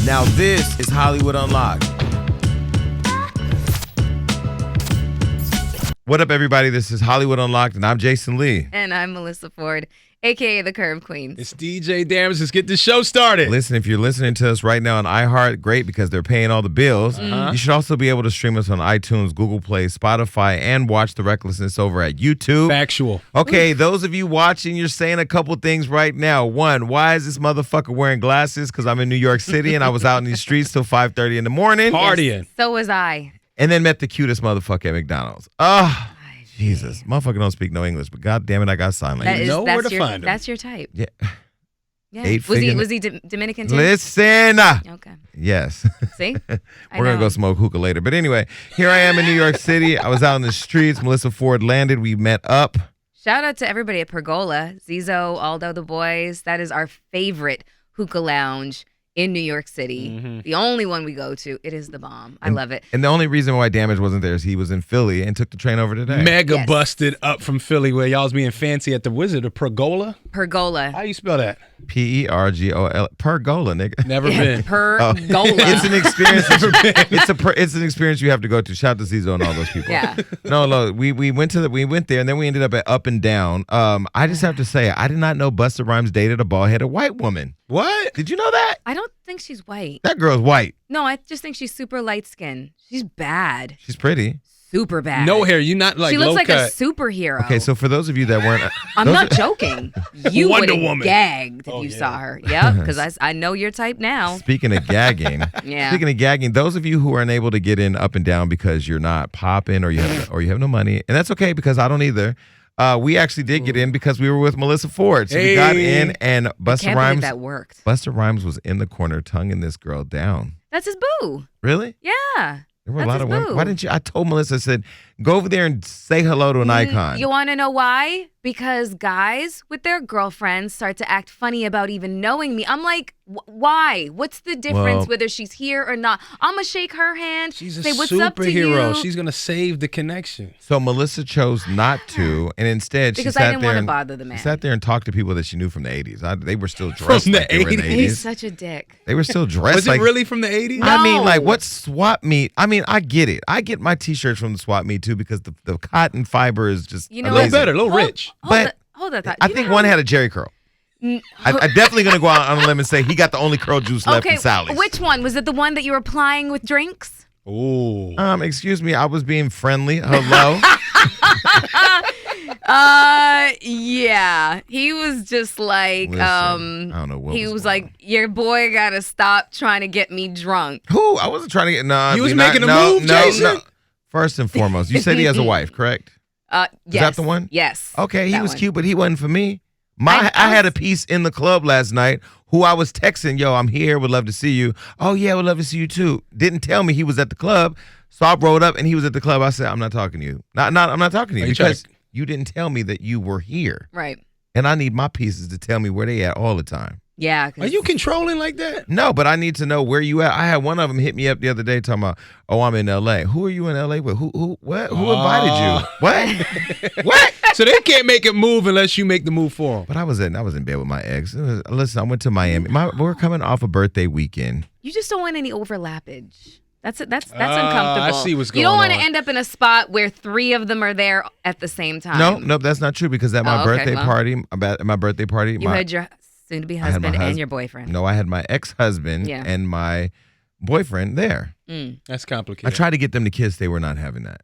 Now this is Hollywood Unlocked. What up, everybody? This is Hollywood Unlocked, and I'm Jason Lee. And I'm Melissa Ford, a.k.a. the Curve Queen. It's DJ Dams. Let's get this show started. Listen, if you're listening to us right now on iHeart, great, because they're paying all the bills. You should also be able to stream us on iTunes, Google Play, Spotify, and watch The Recklessness over at YouTube. Factual. Okay, those of you watching, you're saying a couple things right now. One, why is this motherfucker wearing glasses? Because I'm in New York City, and I was out in these streets till 5:30 in the morning. Partying. Yes, so was I. And then met the cutest motherfucker at McDonald's. Oh, Jesus. Motherfucker don't speak no English, but God damn it, I got sign language. know where to find him. That's your type. Yeah. Yeah. Was he Dominican too? Listen. Okay. Yes. See? We're going to go smoke hookah later. But anyway, here I am in New York City. I was out in the streets. Melissa Ford landed. We met up. Shout out to everybody at Pergola, Zizo, Aldo, the boys. That is our favorite hookah lounge in New York City. The only one we go to. It is the bomb. I love it. And the only reason why Damage wasn't there is he was in Philly and took the train over today. Mega busted up from Philly where y'all was being fancy at the Wizard of Pergola. Pergola. How you spell that? Pergol. Pergola, nigga. Never been. Pergola. It's an experience. It's an experience you have to go to. Shout out to Zizo and all those people. Yeah. No, we went there and then we ended up at Up and Down. I just have to say, I did not know Busta Rhymes dated a bald-headed white woman. What? Did you know that? I don't think she's white. That girl's white. No, I just think she's super light skinned. She's bad. She's pretty. Super bad. No hair. You not like she low looks like cut. a superhero. Okay, so for those of you that weren't, I'm not joking. You would Wonder have Woman. gagged if you saw her. Yeah, because I know your type now. Speaking of gagging, those of you who are unable to get in Up and Down because you're not popping or you have no money, and that's okay because I don't either. We actually did get in because we were with Melissa Ford, so we got in, and Busta Rhymes. That worked. Busta Rhymes was in the corner, tonguing this girl down. That's his boo. Really? Yeah. There were That's a lot of his women. boo. Why didn't you? I told Melissa, I said, go over there and say hello to an icon. You want to know why? Because guys with their girlfriends start to act funny about even knowing me. I'm like, why? What's the difference whether she's here or not? I'm going to shake her hand, She's a say what's up to you. superhero. She's going to save the connection. So Melissa chose not to, and instead Because she sat I didn't there want to and bother the man. She sat there and talked to people that she knew from the 80s. They were still dressed From the like they were in the 80s? 80s. He's such a dick. They were still dressed Was it like. really from the 80s? I mean, like, No. what swap meet? I mean, I get it. I get my T-shirts from the swap meet too because the cotton fiber is just You know A little amazing. better, a little rich. Hold that thought. I You think know one how- had a Jerry curl. I'm definitely gonna go out on a limb and say he got the only curl juice left in Sally's. Which one? Was it the one that you were applying with drinks? Ooh. Excuse me, I was being friendly. Hello. Yeah. He was just like, Listen, I don't know what he was going like, your boy gotta stop trying to get me drunk. Who? I wasn't trying to get. No, You was we're not- making a no, move, no, Jason? no. First and foremost, you said he has a wife, correct? Yes. Is that the one? Yes. Okay, he that was one. cute, but he wasn't for me. I had a piece in the club last night who I was texting, yo, I'm here, would love to see you. Oh, yeah, would love to see you too. Didn't tell me he was at the club. So I rolled up and he was at the club. I said, I'm not talking to you. I'm not talking to you Are you because you didn't tell me that you were here. Right. And I need my pieces to tell me where they at all the time. Yeah. 'cause Are you controlling like that? No, but I need to know where you at. I had one of them hit me up the other day talking about, oh, I'm in L.A. Who are you in L.A. with? What? Who invited you? What? What? So they can't make it move unless you make the move for them. But I was in bed with my ex. Listen, I went to Miami. We're coming off a birthday weekend. You just don't want any overlappage. That's uncomfortable. I see what's You don't going want to on. end up in a spot where three of them are there at the same time. No, that's not true because at my birthday party, You had your soon-to-be I had my husband and your boyfriend. No, I had my ex-husband Yeah. and my boyfriend there. That's I complicated. tried to get them to kiss. They were not having that.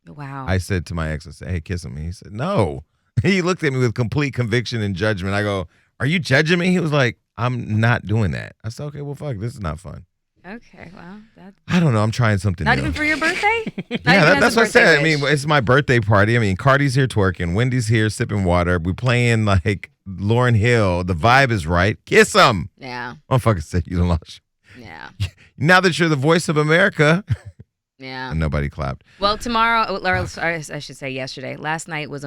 Wow. I said to my ex, I said, hey, kiss him. He said, no. He looked at me with complete conviction and judgment. I go, are you judging me? He was like, I'm not doing that. I said, okay, well, fuck, this is not fun. Okay, well, that's I don't know. I'm trying something not new. even for your birthday? Yeah, that's what I said. I mean, it's my birthday party. I mean, Cardi's here twerking. Wendy's here sipping water. We playing like Lauryn Hill. The vibe is right. Kiss him. Yeah, Motherfucker said you done lost. yeah, Now that you're the voice of America. yeah. And nobody clapped. Well, tomorrow, or I should say yesterday, last night was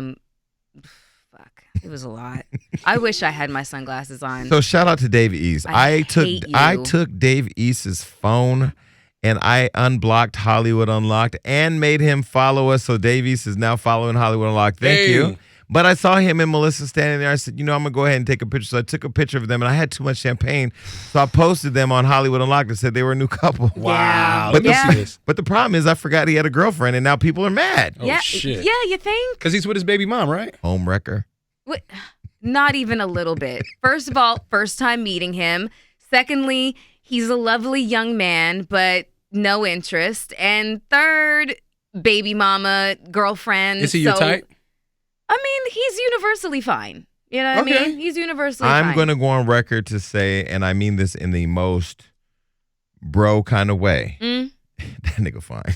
fuck. It was a lot. I wish I had my sunglasses on. So shout out to Dave East. I hate you. took Dave East's phone and I unblocked Hollywood Unlocked and made him follow us. So Dave East is now following Hollywood Unlocked. Thank you. But I saw him and Melissa standing there. I said, I'm going to go ahead and take a picture. So I took a picture of them, and I had too much champagne. So I posted them on Hollywood Unlocked and said they were a new couple. Wow. But the problem is I forgot he had a girlfriend, and now people are mad. Oh, shit. Yeah, you think? Because he's with his baby mom, right? Home wrecker. What? Not even a little bit. First of all, first time meeting him. Secondly, he's a lovely young man, but no interest. And third, baby mama, girlfriend. Is he your type? I mean, he's universally fine. You know what I mean? He's universally fine. I'm going to go on record to say, and I mean this in the most bro kind of way, that nigga fine.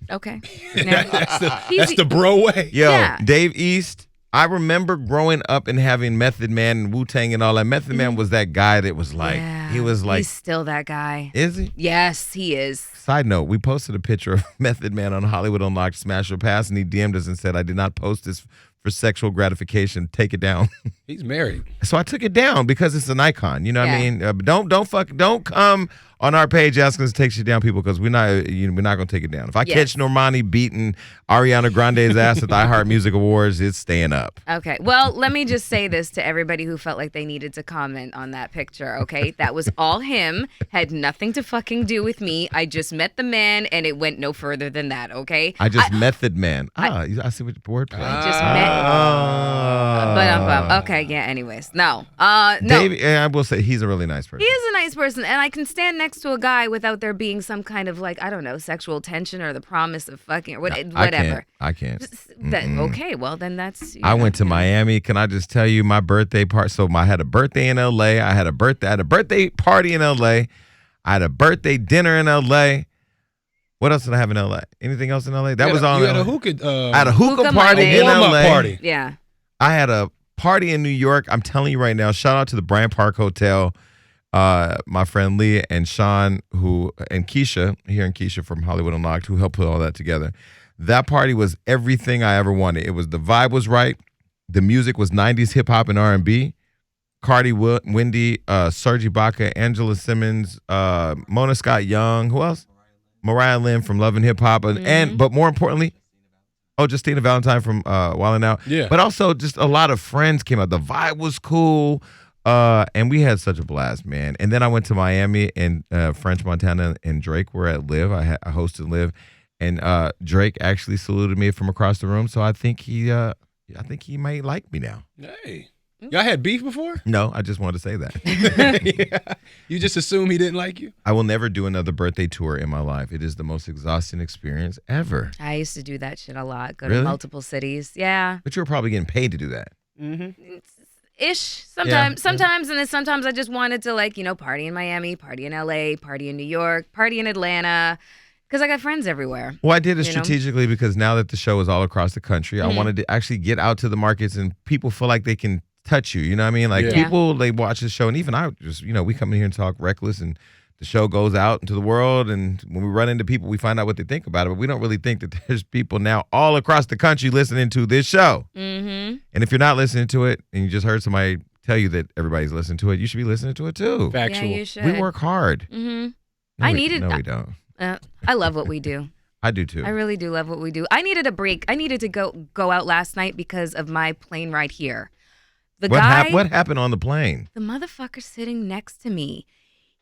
Okay. That's the bro way. Yo, Dave East, I remember growing up and having Method Man and Wu-Tang and all that. Method Man was that guy that was like, he was like. He's still that guy. Is he? Yes, he is. Side note, we posted a picture of Method Man on Hollywood Unlocked Smash or Pass, and he DM'd us and said, I did not post this for sexual gratification. Take it down. He's married. So I took it down because it's an icon. You know what I mean? Don't come on our page asking us to take shit down, people, because we're not gonna take it down. If I catch Normani beating Ariana Grande's ass at the iHeart Music Awards, it's staying up. Okay. Well, let me just say this to everybody who felt like they needed to comment on that picture. Okay, that was all him. Had nothing to fucking do with me. I just met the man, and it went no further than that. Okay. I just Method Man. I see what wordplay. I just met. But okay. Yeah. Anyways, no. Dave, I will say he's a really nice person. He is a nice person, and I can stand next to a guy without there being some kind of like, I don't know, sexual tension or the promise of fucking or whatever. I can't. Okay, well then that's. I went to Miami. Can I just tell you my birthday party? So I had a birthday in LA. I had a birthday party in LA. I had a birthday dinner in LA. What else did I have in LA? Anything else in LA? That was all. You had a hookah. I had a hookah party in LA. Party. Yeah. I had a party in New York. I'm telling you right now. Shout out to the Bryant Park Hotel. My friend Leah and Sean and Keisha here in Keisha from Hollywood Unlocked who helped put all that together. That party was everything I ever wanted. It was the vibe was right. The music was 90s hip hop and R&B. Cardi, Wendy, Serge Ibaka, Angela Simmons, Mona Scott Young. Who else? Mariah Lynn from Love and Hip Hop, but more importantly, Justina Valentine from Wild 'N Out. Yeah. But also just a lot of friends came out. The vibe was cool. And we had such a blast, man. And then I went to Miami, and French Montana and Drake were at Live. I hosted Live, and Drake actually saluted me from across the room. So I think he might like me now. Hey, y'all had beef before? No, I just wanted to say that. You just assume he didn't like you? I will never do another birthday tour in my life. It is the most exhausting experience ever. I used to do that shit a lot. Go Really? to multiple cities. Yeah. But you were probably getting paid to do that. Mm-hmm. Ish. Sometimes, and then sometimes I just wanted to party in Miami, party in LA, party in New York, party in Atlanta, because I got friends everywhere. Well, I did it strategically because now that the show is all across the country, I wanted to actually get out to the markets and people feel like they can touch you. You know what I mean? Like people, they watch the show, and even I just, we come in here and talk reckless, and the show goes out into the world, and when we run into people, we find out what they think about it, but we don't really think that there's people now all across the country listening to this show. Mm-hmm. And if you're not listening to it, and you just heard somebody tell you that everybody's listening to it, you should be listening to it too. Factual. Yeah, you should. We work hard. Mm-hmm. No, we don't. I love what we do. I do too. I really do love what we do. I needed a break. I needed to go out last night because of my plane ride here. What happened on the plane? The motherfucker sitting next to me.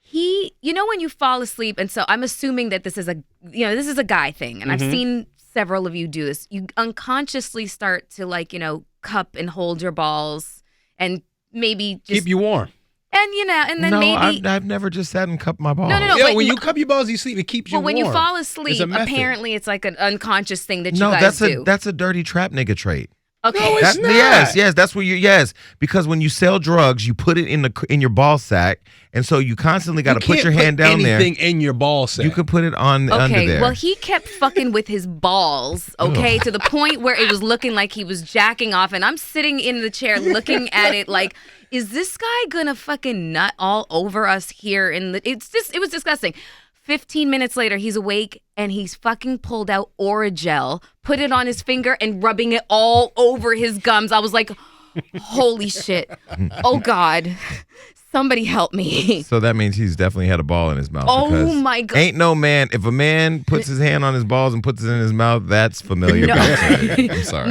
He, when you fall asleep, and so I'm assuming that this is a guy thing, and I've seen several of you do this. You unconsciously start to cup and hold your balls, and maybe just keep you warm. And and then maybe I've never just sat and cupped my balls. No. Yeah, when you cup your balls, you sleep. It keeps you warm. Well, when you fall asleep, apparently it's like an unconscious thing that you guys do. That's a dirty trap nigga trait. Okay. No, it's not. Yes, that's where because when you sell drugs, you put it in your ball sack, and so you constantly got to put your hand down there. Anything in your ball sack. You can put it on under there. Okay, well, he kept fucking with his balls, to the point where it was looking like he was jacking off, and I'm sitting in the chair looking at it like, is this guy gonna fucking nut all over us here? It was disgusting. 15 minutes later, he's awake, and he's fucking pulled out Orajel, put it on his finger, and rubbing it all over his gums. I was like, holy shit. Oh, God. Somebody help me. So that means he's definitely had a ball in his mouth. Oh, my God. Ain't no man. If a man puts his hand on his balls and puts it in his mouth, that's familiar. No. I'm sorry.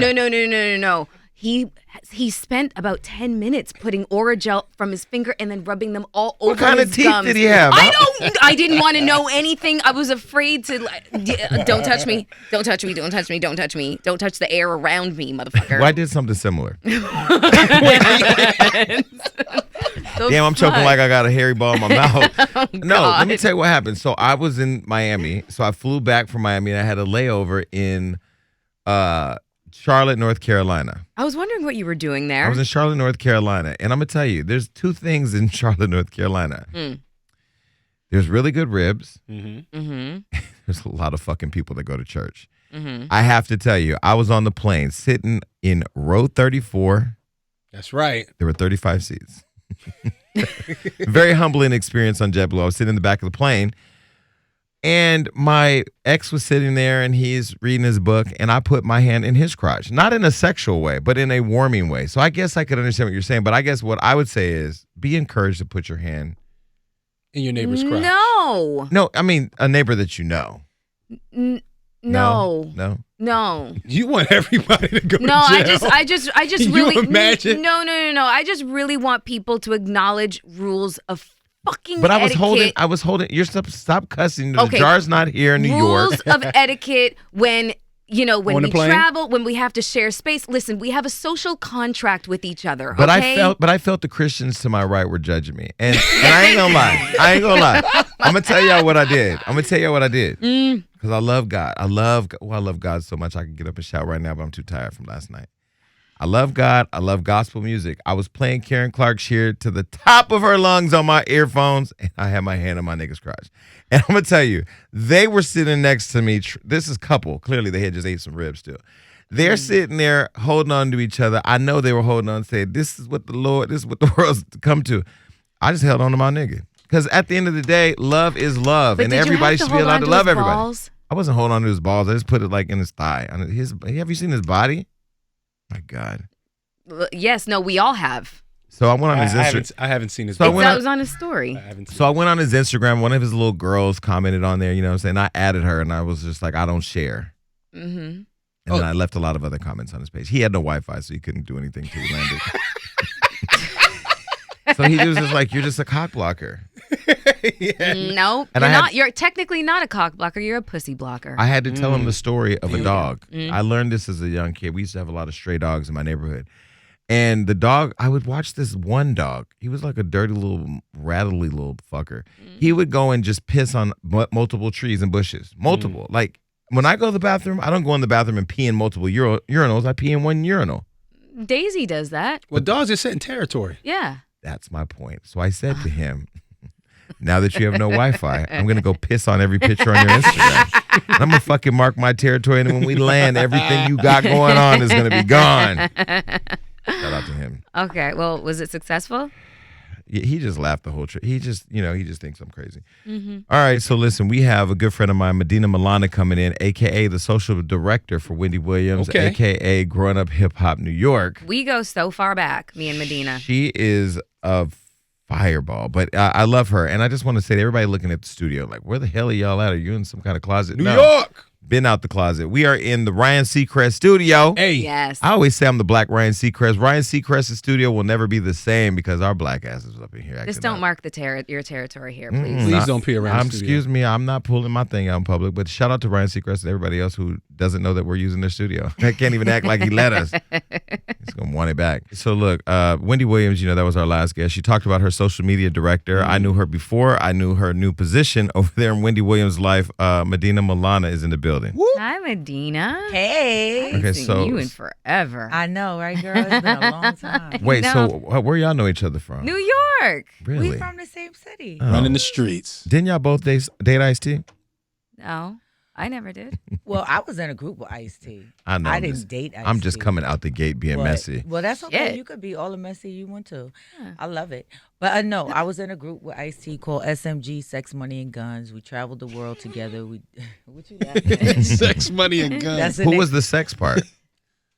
No. he spent about 10 minutes putting Orajel from his finger and then rubbing them all over his gums. What kind of teeth did he have? I didn't want to know anything. I was afraid to, don't touch me. Don't touch me. Don't touch me. Don't touch me. Don't touch the air around me, motherfucker. Well, I did something similar. Damn, I'm choking like I got a hairy ball in my mouth. No, let me tell you what happened. So I was in Miami. So I flew back from Miami and I had a layover in Charlotte, North Carolina. I was wondering what you were doing there. I was in Charlotte, North Carolina. And I'm going to tell you, there's two things in Charlotte, North Carolina. There's really good ribs. There's a lot of fucking people that go to church. I have to tell you, I was on the plane sitting in row 34. That's right. There were 35 seats. Very humbling experience on JetBlue. I was sitting in the back of the plane. And my ex was sitting there and he's reading his book and I put my hand in his crotch. Not in a sexual way, but in a warming way. So I guess I could understand what you're saying. But I guess what I would say is be encouraged to put your hand in your neighbor's crotch. No, I mean a neighbor that you know. No. You want everybody to go to jail. I just Can really you imagine? No. I just really want people to acknowledge rules of fucking But etiquette. I was holding. You're stop cussing. The jar's not here in New York. Rules of etiquette when On we the plane? travel, when we have to share space. Listen, we have a social contract with each other. But okay? I felt the Christians to my right were judging me, and I ain't gonna lie. I'm gonna tell y'all what I did. Because I love God. I love God so much I can get up and shout right now, but I'm too tired from last night. I love God. I love gospel music. I was playing Karen Clark Sheard to the top of her lungs on my earphones, and I had my hand on my nigga's crotch. And I'm going to tell you, they were sitting next to me. This is couple. Clearly, they had just ate some ribs, too. They're sitting there holding on to each other. I know they were holding on, saying, this is what the world's come to. I just held on to my nigga. Because at the end of the day, love is love. But and did you everybody have to should be hold allowed on to to love his everybody. balls? I wasn't holding on to his balls. I just put it like in his thigh. Have you seen his body? My God. Yes, no, we all have. So I went on his Instagram. I haven't seen his. So That was on his story. I went on his Instagram. One of his little girls commented on there, you know what I'm saying? I added her and I was just like, I don't share. And then I left a lot of other comments on his page. He had no Wi-Fi, so he couldn't do anything till he landed. So he was just like, you're just a cock blocker. No, you're technically not a cock blocker. You're a pussy blocker. I had to tell him the story of a dog. I learned this as a young kid. We used to have a lot of stray dogs in my neighborhood. And the dog, I would watch this one dog. He was like a dirty little, rattly little fucker. He would go and just piss on multiple trees and bushes. Multiple. Like, when I go to the bathroom, I don't go in the bathroom and pee in multiple urinals. I pee in one urinal. Daisy does that. Well, dogs are setting territory. Yeah. That's my point. So I said to him, now that you have no Wi-Fi, I'm going to go piss on every picture on your Instagram. And I'm going to fucking mark my territory. And when we land, everything you got going on is going to be gone. Shout out to him. Okay. Well, was it successful? He just laughed the whole trip. He just thinks I'm crazy. All right. So listen, we have a good friend of mine, Madina Milana, coming in, a.k.a. the social director for Wendy Williams, a.k.a. Growing Up Hip Hop New York. We go so far back, me and Madina. She is a fireball, but I love her. And I just want to say to everybody looking at the studio, like, where the hell are y'all at? Are you in some kind of closet? New York! Been out the closet. We are in the Ryan Seacrest studio. Hey. Yes. I always say I'm the black Ryan Seacrest. Ryan Seacrest's studio will never be the same because our black asses up in here. Just don't mark your territory here, please. Please don't pee around the studio. Excuse me, I'm not pulling my thing out in public, but shout out to Ryan Seacrest and everybody else who doesn't know that we're using their studio. I can't even act like he let us. He's going to want it back. So look, Wendy Williams, that was our last guest. She talked about her social media director. I knew her before. I knew her new position over there in Wendy Williams' life. Madina Milana is in the building. Woo. Hi, Madina. Hey. I haven't seen you in forever. I know, right, girl? It's been a long time. Wait, so where y'all know each other from? New York. Really? We from the same city. Running the streets. Didn't y'all both date Ice-T? No, I never did. Well, I was in a group with Ice-T. I know. I didn't date Ice-T. I'm just coming out the gate being messy. Well, that's okay. Shit. You could be all the messy you want to. Yeah. I love it. But no, I was in a group with Ice-T called SMG, Sex, Money, and Guns. We traveled the world together. What you laughing at? Sex, money, and guns. Who was the sex part?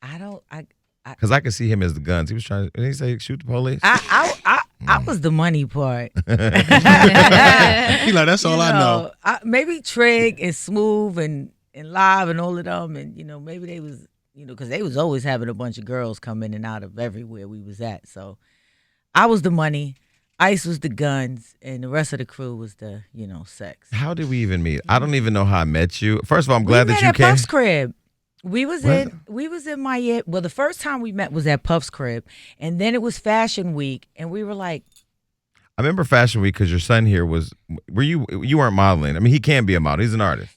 Because I could see him as the guns. He was trying to, did he say shoot the police? I was the money part. He like, that's all I know. Maybe Trig and Smooth and Live and all of them. And, maybe they was because they was always having a bunch of girls come in and out of everywhere we was at. So I was the money, Ice was the guns, and the rest of the crew was the, sex. How did we even meet? I don't even know how I met you. First of all, I'm glad that you at came. Puff's crib. We was in Miami. Well, the first time we met was at Puff's crib, and then it was Fashion Week, and we were like, I remember Fashion Week because your son here you weren't modeling. I mean, he can be a model. He's an artist.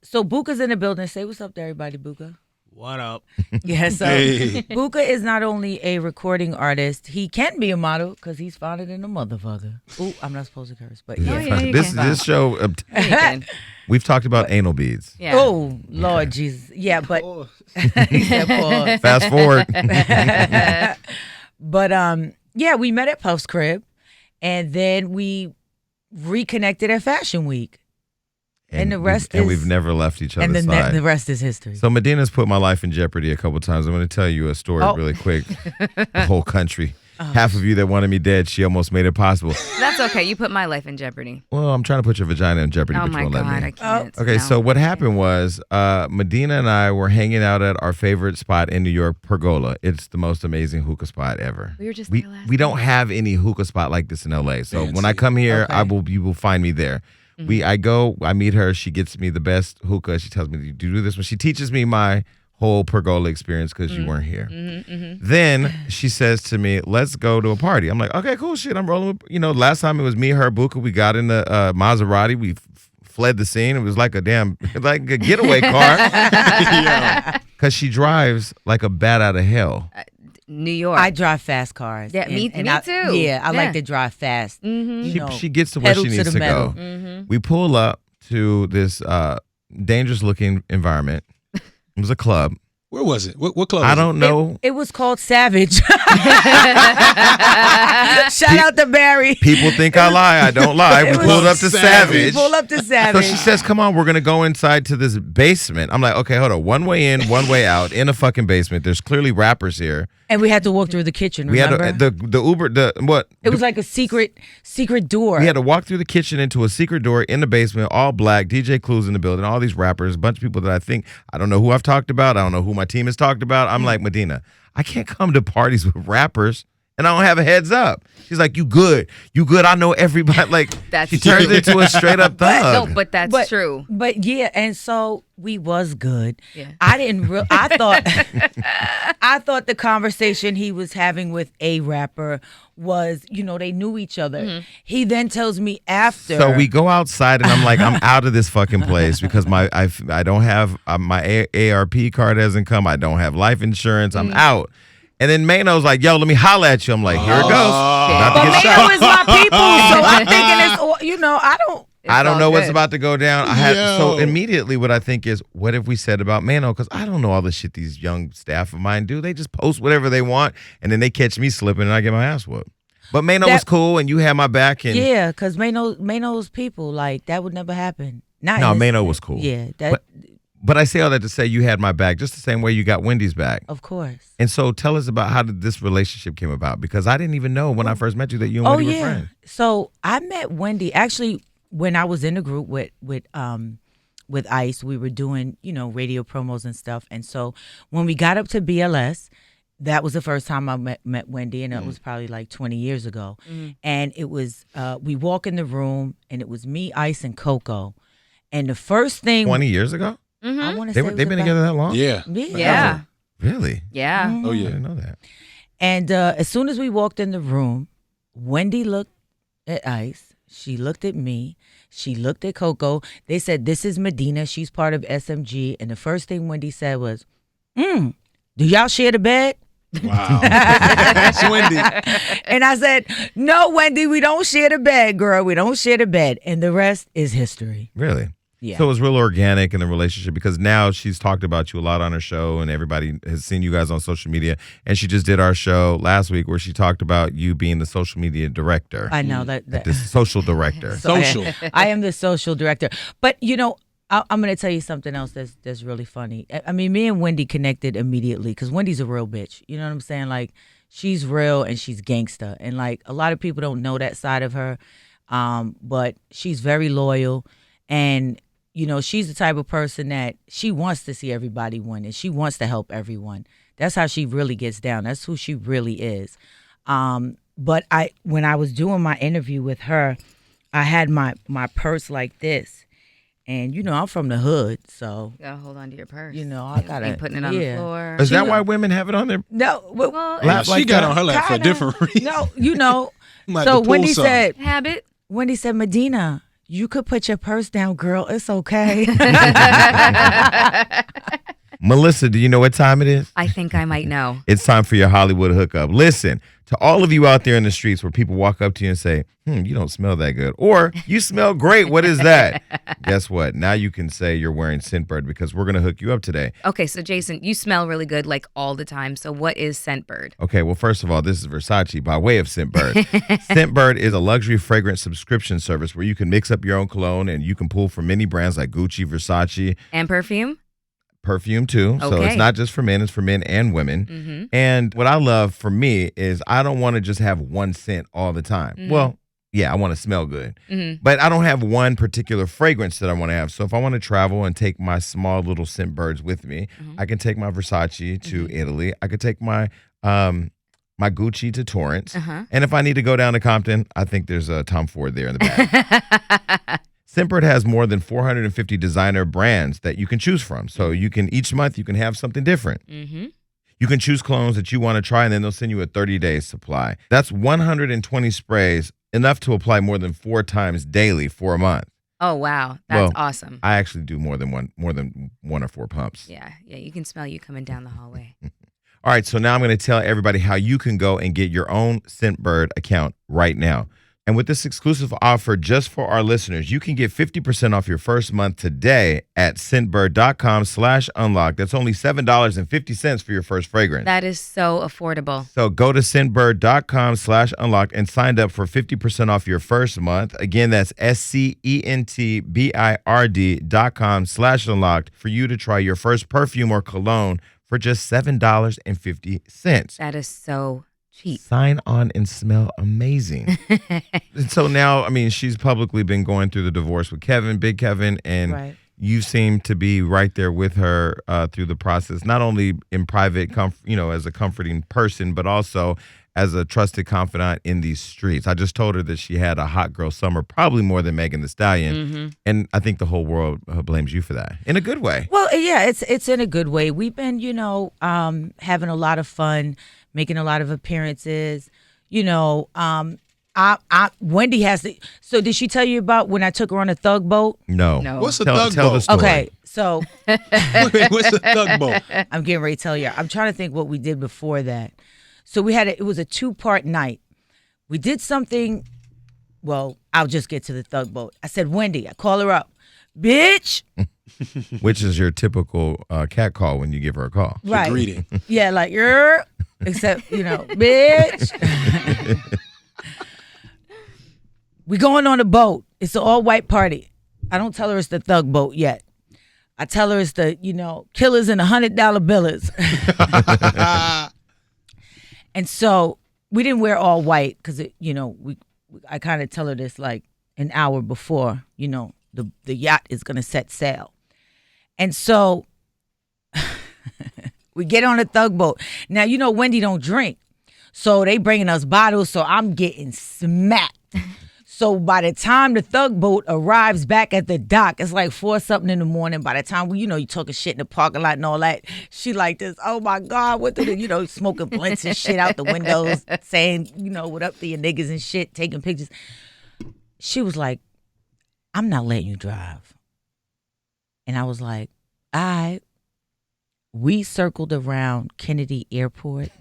So Buka's in the building. Say what's up to everybody, Buka. What up? Yeah, so Hey. Buka is not only a recording artist, he can be a model because he's founded in a motherfucker. Ooh, I'm not supposed to curse, but yeah. yeah, you This show, Yeah, you can. we've talked about anal beads. Yeah. Oh, Lord Jesus. Yeah, but he said pause. Fast forward. But yeah, we met at Puff's crib, and then we reconnected at Fashion Week. And the rest and we've never left each other's and side. the rest is history. So Madina's put my life in jeopardy a couple times. I'm going to tell you a story really quick. The whole country. Half of you that wanted me dead, she almost made it possible. That's okay. You put my life in jeopardy. Well, I'm trying to put your vagina in jeopardy, Oh but you my won't God, let me. I can't. Okay, No. so what happened was Madina and I were hanging out at our favorite spot in New York, Pergola. It's the most amazing hookah spot ever. We were just there last we don't night. have any hookah spot like this in LA. So Fancy. when I come here, Okay. you will find me there. I meet her, she gets me the best hookah. She tells me to do this one. She teaches me my whole Pergola experience because you weren't here. Then she says to me, let's go to a party. I'm like, okay, cool, shit. I'm rolling with, last time it was me, her, Buka. We got in the Maserati. We fled the scene. It was like a getaway car. Because she drives like a bat out of hell. New York. I drive fast cars. Yeah, me too. Yeah, I Yeah. like to drive fast. She gets to where pedal she to needs the to metal. go. We pull up to this dangerous looking environment. It was a club. Where was it? What club? I was don't know. It was called Savage. Shout out to Barry. People think I lie. I don't lie. We It was pulled up to Savage. Pull up to So Savage. she says, come on, we're going to go inside to this basement. I'm like, okay, hold on. One way in, one way out in a fucking basement. There's clearly rappers here. And we had to walk through the kitchen, We remember? had the Uber, what? It was like a secret door. We had to walk through the kitchen into a secret door in the basement, all black, DJ Clue's in the building, all these rappers, a bunch of people that I don't know who I've talked about. I don't know who my team has talked about. I'm like, Madina, I can't come to parties with rappers and I don't have a heads up. She's like, you good. I know everybody. Like, That's she turns true. into a straight up thug. No, but that's true. But yeah, and so we was good. Yeah. I didn't I thought the conversation he was having with a rapper was, they knew each other. He then tells me after. So we go outside and I'm like, I'm out of this fucking place because I don't have my ARP card hasn't come. I don't have life insurance. I'm out. And then Mano's like, yo, let me holla at you. I'm like, here it goes. About to But get shot. Mayo is my people, so I'm thinking it's all, I don't. I don't all know what's good. about to go down. Yo. So immediately what I think is, what have we said about Mano? Because I don't know all the shit these young staff of mine do. They just post whatever they want, and then they catch me slipping, and I get my ass whooped. But Mano was cool, and you had my back. And Yeah, because Mano's people, like, that would never happen. Not No, his- Mano was cool. Yeah, But I say all that to say you had my back, just the same way you got Wendy's back. of course. And so tell us about how did this relationship came about? Because I didn't even know when I first met you that you and Wendy were friends. So I met Wendy actually when I was in a group with Ice. We were doing, radio promos and stuff. And so when we got up to BLS, that was the first time I met Wendy, and it was probably like 20 years ago. And it was we walk in the room, and it was me, Ice, and Coco. And the first thing 20 years ago? I want to say They've been together that long? Yeah. Yeah. Really? Yeah. Oh I yeah. didn't know that. And as soon as we walked in the room, Wendy looked at Ice. She looked at me. She looked at Coco. They said, this is Madina. She's part of SMG. And the first thing Wendy said was, do y'all share the bed? Wow. That's Wendy. And I said, no, Wendy, we don't share the bed, girl. We don't share the bed. And the rest is history. Really? Yeah. So it was real organic in the relationship because now she's talked about you a lot on her show and everybody has seen you guys on social media. And she just did our show last week where she talked about you being the social media director. I know that. The social director. Social. I am the social director. But, I'm going to tell you something else that's really funny. I mean, me and Wendy connected immediately because Wendy's a real bitch. You know what I'm saying? Like, she's real and she's gangsta. And, like, a lot of people don't know that side of her. But she's very loyal. And she's the type of person that she wants to see everybody win and she wants to help everyone. That's how she really gets down. That's who she really is. But when I was doing my interview with her, I had my purse like this. And, I'm from the hood, so. You gotta hold on to your purse. I gotta. Ain't putting it on the floor. Is that why women have it on their No. Well, she got on her lap for a different reason. No, So Wendy said, habit. Wendy said, Madina, you could put your purse down, girl. It's okay. Melissa, do you know what time it is? I think I might know. It's time for your Hollywood hookup. Listen, to all of you out there in the streets where people walk up to you and say, you don't smell that good. Or, you smell great. What is that? Guess what? Now you can say you're wearing Scentbird because we're going to hook you up today. Okay, so Jason, you smell really good like all the time. So what is Scentbird? Okay, well, first of all, this is Versace by way of Scentbird. Scentbird is a luxury fragrance subscription service where you can mix up your own cologne and you can pull from many brands like GUHH, Versace. And perfume? Perfume too. So it's not just for men, it's for men and women. Mm-hmm. And what I love for me is I don't want to just have one scent all the time. Mm-hmm. Well, yeah, I want to smell good. Mm-hmm. But I don't have one particular fragrance that I want to have. So if I want to travel and take my small little Scentbirds with me, I can take my Versace to Italy. I could take my my Gucci to Torrance. And if I need to go down to Compton, I think there's a Tom Ford there in the back. Scentbird has more than 450 designer brands that you can choose from. So each month you can have something different. Mm-hmm. You can choose colognes that you want to try, and then they'll send you a 30-day supply. That's 120 sprays, enough to apply more than 4 times daily for a month. Oh, wow. That's awesome. I actually do more than one or 4 pumps. Yeah, you can smell you coming down the hallway. All right, so now I'm going to tell everybody how you can go and get your own Scentbird account right now. And with this exclusive offer just for our listeners, you can get 50% off your first month today at Scentbird.com/unlocked. That's only $7.50 for your first fragrance. That is so affordable. So go to Scentbird.com/unlocked and sign up for 50% off your first month. Again, that's SCENTBIRD.com/unlocked for you to try your first perfume or cologne for just $7.50. That is so cheap. Sign on and smell amazing. And so now, she's publicly been going through the divorce with Kevin, Big Kevin, and you seem to be right there with her through the process, not only in private, as a comforting person, but also as a trusted confidant in these streets. I just told her that she had a hot girl summer, probably more than Megan Thee Stallion. And I think the whole world blames you for that in a good way. Well, yeah, it's in a good way. We've been, having a lot of fun, making a lot of appearances. Wendy has to. So did she tell you about when I took her on a thug boat? No. What's a thug boat? The story. Okay, so What's a thug boat? I'm getting ready to tell you. I'm trying to think what we did before that. So it was a 2-part night. We did something. Well, I'll just get to the thug boat. I said, Wendy, I call her up. Bitch. Which is your typical cat call when you give her a call. Right. Greeting. Yeah, like, except, bitch. We going on a boat. It's an all-white party. I don't tell her it's the thug boat yet. I tell her it's the, killers and $100 billers. And so we didn't wear all white because, I kind of tell her this like an hour before, the yacht is going to set sail. And so we get on a thug boat. Now, Wendy don't drink. So they bringing us bottles, so I'm getting smacked. So by the time the thug boat arrives back at the dock, it's like 4-something in the morning. By the time you talking shit in the parking lot and all that, she like this, oh my God, what did it, smoking blunts and shit out the windows, saying, what up to your niggas and shit, taking pictures. She was like, I'm not letting you drive. And I was like, all right. We circled around Kennedy Airport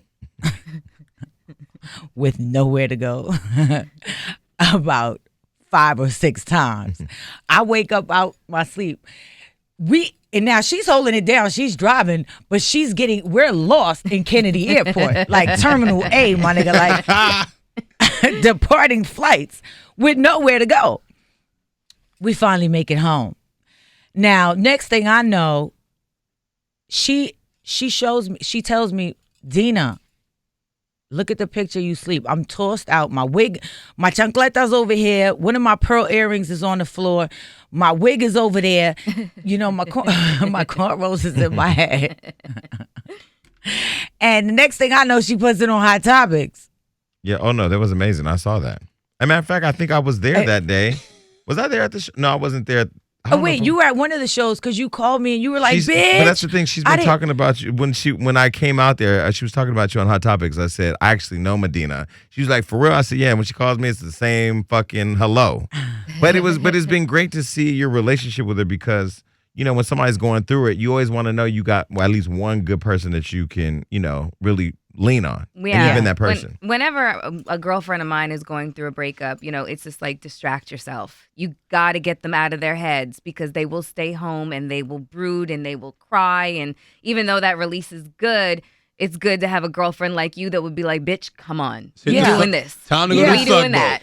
with nowhere to go. About 5 or 6 times. I wake up out my sleep. And now she's holding it down. She's driving, but we're lost in Kennedy Airport, like Terminal A, my nigga, like departing flights with nowhere to go. We finally make it home. Now, next thing I know, she tells me, Dina, Look at the picture you sleep. I'm tossed out. My wig, my chancletas over here. One of my pearl earrings is on the floor. My wig is over there. You know, my my cornrows is in my head. And the next thing I know, she puts it on Hot Topics. Yeah. Oh no, that was amazing. I saw that. As a matter of fact, I think I was there that day. Was I there at the show? No, I wasn't there. Oh wait, you were at one of the shows because you called me and you were like, "Bitch." But that's the thing. She's been talking about you when I came out there. She was talking about you on Hot Topics. I said, I actually know Madina. She was like, for real? I said, yeah. And when she calls me, it's the same fucking hello. But it's been great to see your relationship with her because you know when somebody's going through it, you always want to know you got at least one good person that you can really lean on. Yeah. And you've been that person. Whenever a girlfriend of mine is going through a breakup, it's just like distract yourself. You got to get them out of their heads because they will stay home and they will brood and they will cry. And even though that release is good, it's good to have a girlfriend like you that would be like, bitch, come on. We're doing this. Time to go to the We doing that.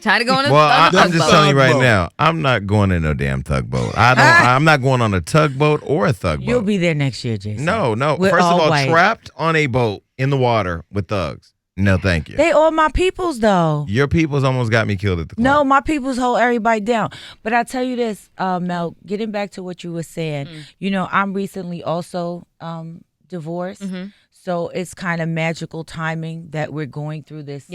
Time to go on a tugboat. I'm just telling you right now, I'm not going in no damn tugboat. I'm not going on a tugboat or a thugboat. You'll be there next year, Jason. No. We're First of all, white. trapped on a boat in the water with thugs. No, thank you. They all my peoples, though. Your people's almost got me killed at the club. No, my peoples hold everybody down. But I tell you this, Mel, getting back to what you were saying, I'm recently also divorced. Mm-hmm. So it's kind of magical timing that we're going through this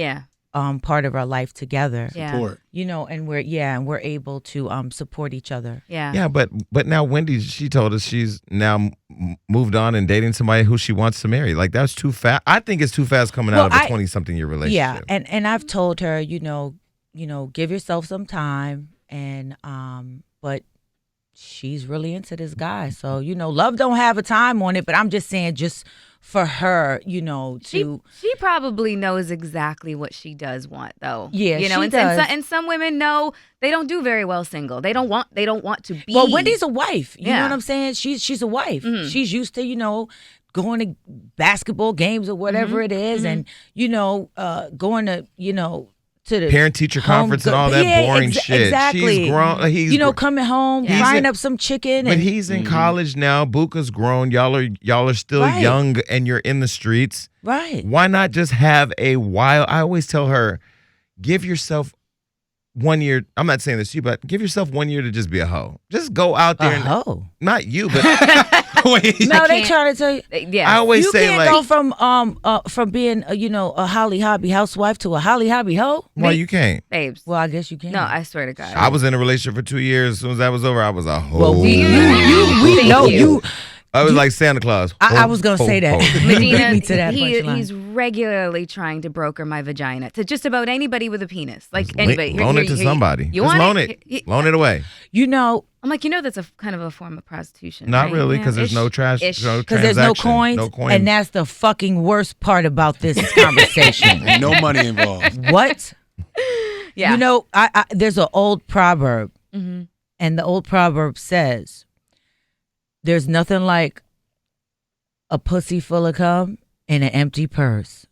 part of our life together. Yeah. Support. And we're able to support each other. Yeah. Yeah, but now Wendy, she told us she's now moved on and dating somebody who she wants to marry. Like that's too fast. I think it's too fast coming out of a 20-something year relationship. Yeah, and I've told her, give yourself some time, and but she's really into this guy. So love don't have a time on it. But I'm just saying, just for her, to she probably knows exactly what she does want, though. Yeah, she and does. And some women know they don't do very well single. They don't want to be. Well, Wendy's a wife. You know Yeah. what I'm saying? She's a wife. Mm-hmm. She's used to going to basketball games or whatever it is, and going to the parent-teacher conference and all that boring shit. Exactly. She's grown. He's coming home, frying up some chicken. But he's in college now. Buka's grown. Y'all are still young, and you're in the streets. Right. Why not just have a wild? I always tell her, give yourself 1 year. I'm not saying this to you, but give yourself 1 year to just be a hoe. Just go out there. Not you, but Wait. No, they try to tell you. Yeah. I always You say can't go from being a Holly Hobby housewife to a Holly Hobby hoe. well, you can't. Babes. Well, I guess you can. No, I swear to God. I was in a relationship for 2 years. As soon as that was over, I was a hoe. Well, we know you. I was like Santa Claus. I was gonna say that. Medina, Me to that punchline. he's regularly trying to broker my vagina to just about anybody with a penis. Like Just anybody. loan it to somebody. You Just want loan it? it. Loan it away. I'm like, that's a kind of a form of prostitution. Not right? really, because there's no trash. Ish. No Because there's no transaction, coins, no coin. and that's the fucking worst part about this conversation. Ain't no money involved. What? Yeah. I there's an old proverb, and the old proverb says, "There's nothing like a pussy full of cum and an empty purse."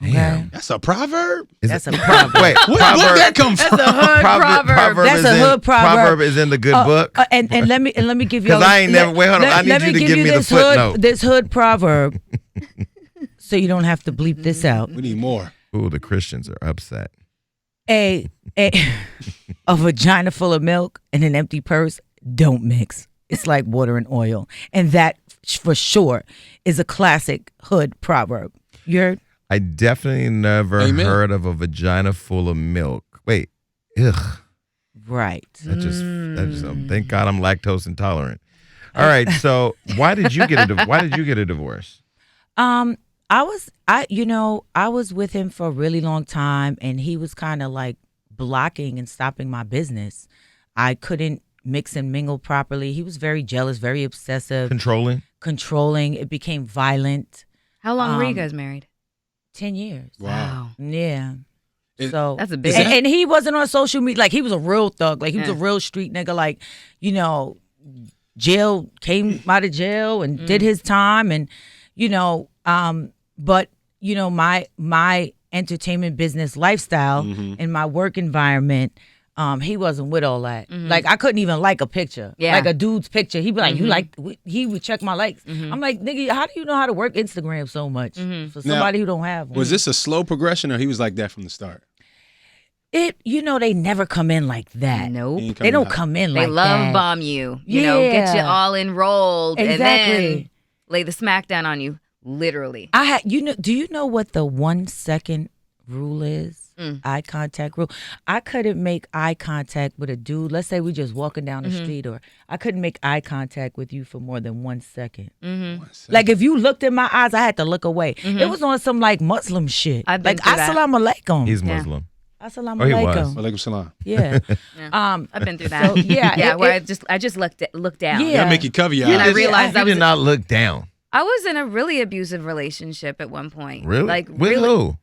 Okay? Damn. That's a proverb? That's a proverb. Wait, Where'd that come from? That's a hood proverb. That's a hood proverb. Proverb is in the good book. And let me give you. 'Cause I ain't never. Wait, hold on. I need you to give me the footnote. This hood proverb, so you don't have to bleep this out. We need more. Ooh, the Christians are upset. A vagina full of milk and an empty purse don't mix. It's like water and oil, and that for sure is a classic hood proverb. You heard? I definitely never heard of a vagina full of milk. Wait, ugh. Right. That just thank God I'm lactose intolerant. All right, so why did you get a divorce? I was with him for a really long time, and he was kind of like blocking and stopping my business. I couldn't mix and mingle properly. He was very jealous, very obsessive, controlling. It became violent. How long were you guys married? 10 years. Wow. Yeah. So that's a big. And he wasn't on social media. Like, he was a real thug. Like, he was a real street nigga. Like, came out of jail and did his time, and but my entertainment business lifestyle and my work environment he wasn't with all that. Like I couldn't even like a picture, like a dude's picture. He'd be like, "You like?" He would check my likes. I'm like, "Nigga, how do you know how to work Instagram so much for somebody who don't have one?" Was this a slow progression, or he was like that from the start? They never come in like that. Nope. They don't come in like that. They love bomb you. You know, get you all enrolled and then lay the smackdown on you, literally. Do you know what the 1 second rule is? Eye contact rule. I couldn't make eye contact with a dude. Let's say we just walking down the street, or I couldn't make eye contact with you for more than 1 second. 1 second. Like if you looked in my eyes, I had to look away. It was on some like Muslim shit. I've been like through that. Assalamu alaikum. He's Muslim. Assalamu he alaikum. was. Walaikum salam. Yeah. I've been through that. So, where I just looked down. Yeah. That'll make you cover your eyes. And I realized You did not look down. I was in a really abusive relationship at one point. Really? Like with really, who?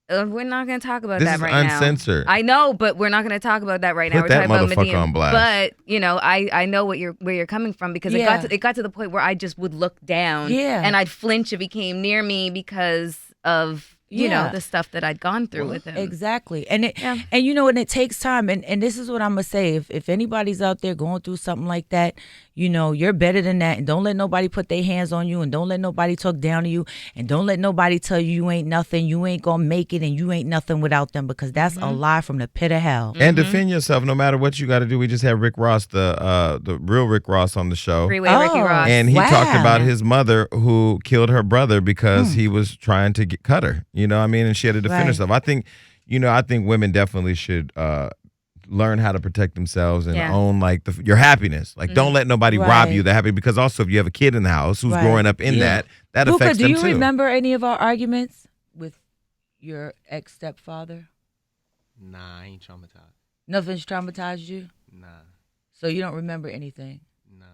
We're not going to talk about This that is right uncensored. now. I know, but we're not going to talk about that right now. Put We're that talking about motherfucker Madina. on blast. But I know where you're coming from, because it got to the point where I just would look down, and I'd flinch if he came near me because of the stuff that I'd gone through with him. Exactly. And it takes time. And this is what I'm going to say. If anybody's out there going through something like that, you're better than that. And don't let nobody put their hands on you. And don't let nobody talk down to you. And don't let nobody tell you ain't nothing. You ain't going to make it. And you ain't nothing without them. Because that's a lie from the pit of hell. And defend yourself no matter what you got to do. We just had Rick Ross, the real Rick Ross, on the show. Freeway Ricky Ross. And he talked about his mother who killed her brother because he was trying to cut her. You know what I mean? And she had to defend herself. I think women definitely should learn how to protect themselves and own like your happiness. Like don't let nobody rob you the happy, because also if you have a kid in the house who's growing up in that affects them too. Do you remember any of our arguments with your ex-stepfather? Nah, I ain't traumatized. Nothing's traumatized you? Nah. So you don't remember anything? Nah.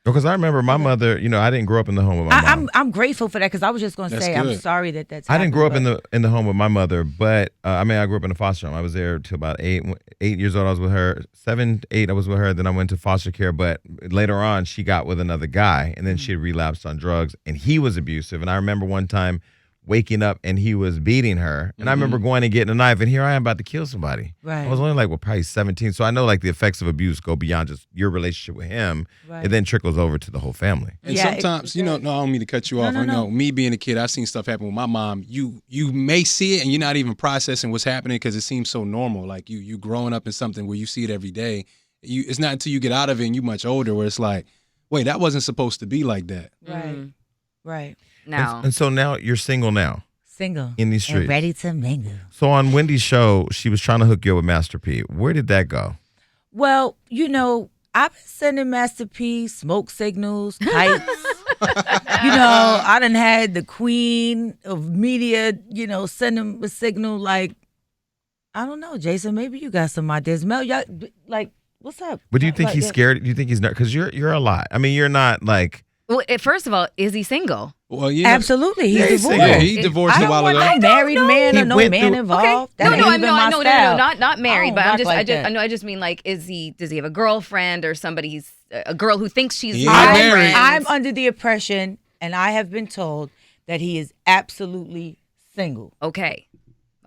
Because I remember my mother, I didn't grow up in the home with my mom. I'm grateful for that, because I was just going to say, good. I'm sorry that's I didn't grow up happened, in the home with my mother, but I grew up in a foster home. I was there till about 8 years old. I was with her. 7, 8, I was with her. Then I went to foster care. But later on, she got with another guy, and then she had relapsed on drugs, and he was abusive. And I remember one time waking up and he was beating her, and I remember going and getting a knife, and here I am about to kill somebody. Right. I was only probably 17, so I know like the effects of abuse go beyond just your relationship with him. Right. It then trickles over to the whole family. And sometimes, no, I don't mean to cut you off. No. I know me being a kid, I've seen stuff happen with my mom. You may see it and you're not even processing what's happening because it seems so normal. Like you growing up in something where you see it every day. It's not until you get out of it and you're much older where it's like, wait, that wasn't supposed to be like that. Right. Right. Now. And so now you're single now. Single. In these streets. And ready to mingle. So on Wendy's show, she was trying to hook you up with Master P. Where did that go? Well, I've been sending Master P smoke signals, kites. I done had the queen of media, send him a signal like, I don't know, Jason, maybe you got some ideas. Mel, y'all, like, what's up? But do you think he's scared? Do you think he's not? Because you're a lot. I mean, you're not like. Well, first of all, is he single? Well, absolutely, he's divorced. Yeah, he divorced a while ago. I don't want no married man or no man involved. Okay. No, not married. But I just mean like, does he have a girlfriend or somebody? A girl who thinks she's married. I'm under the impression, and I have been told that he is absolutely single. Okay.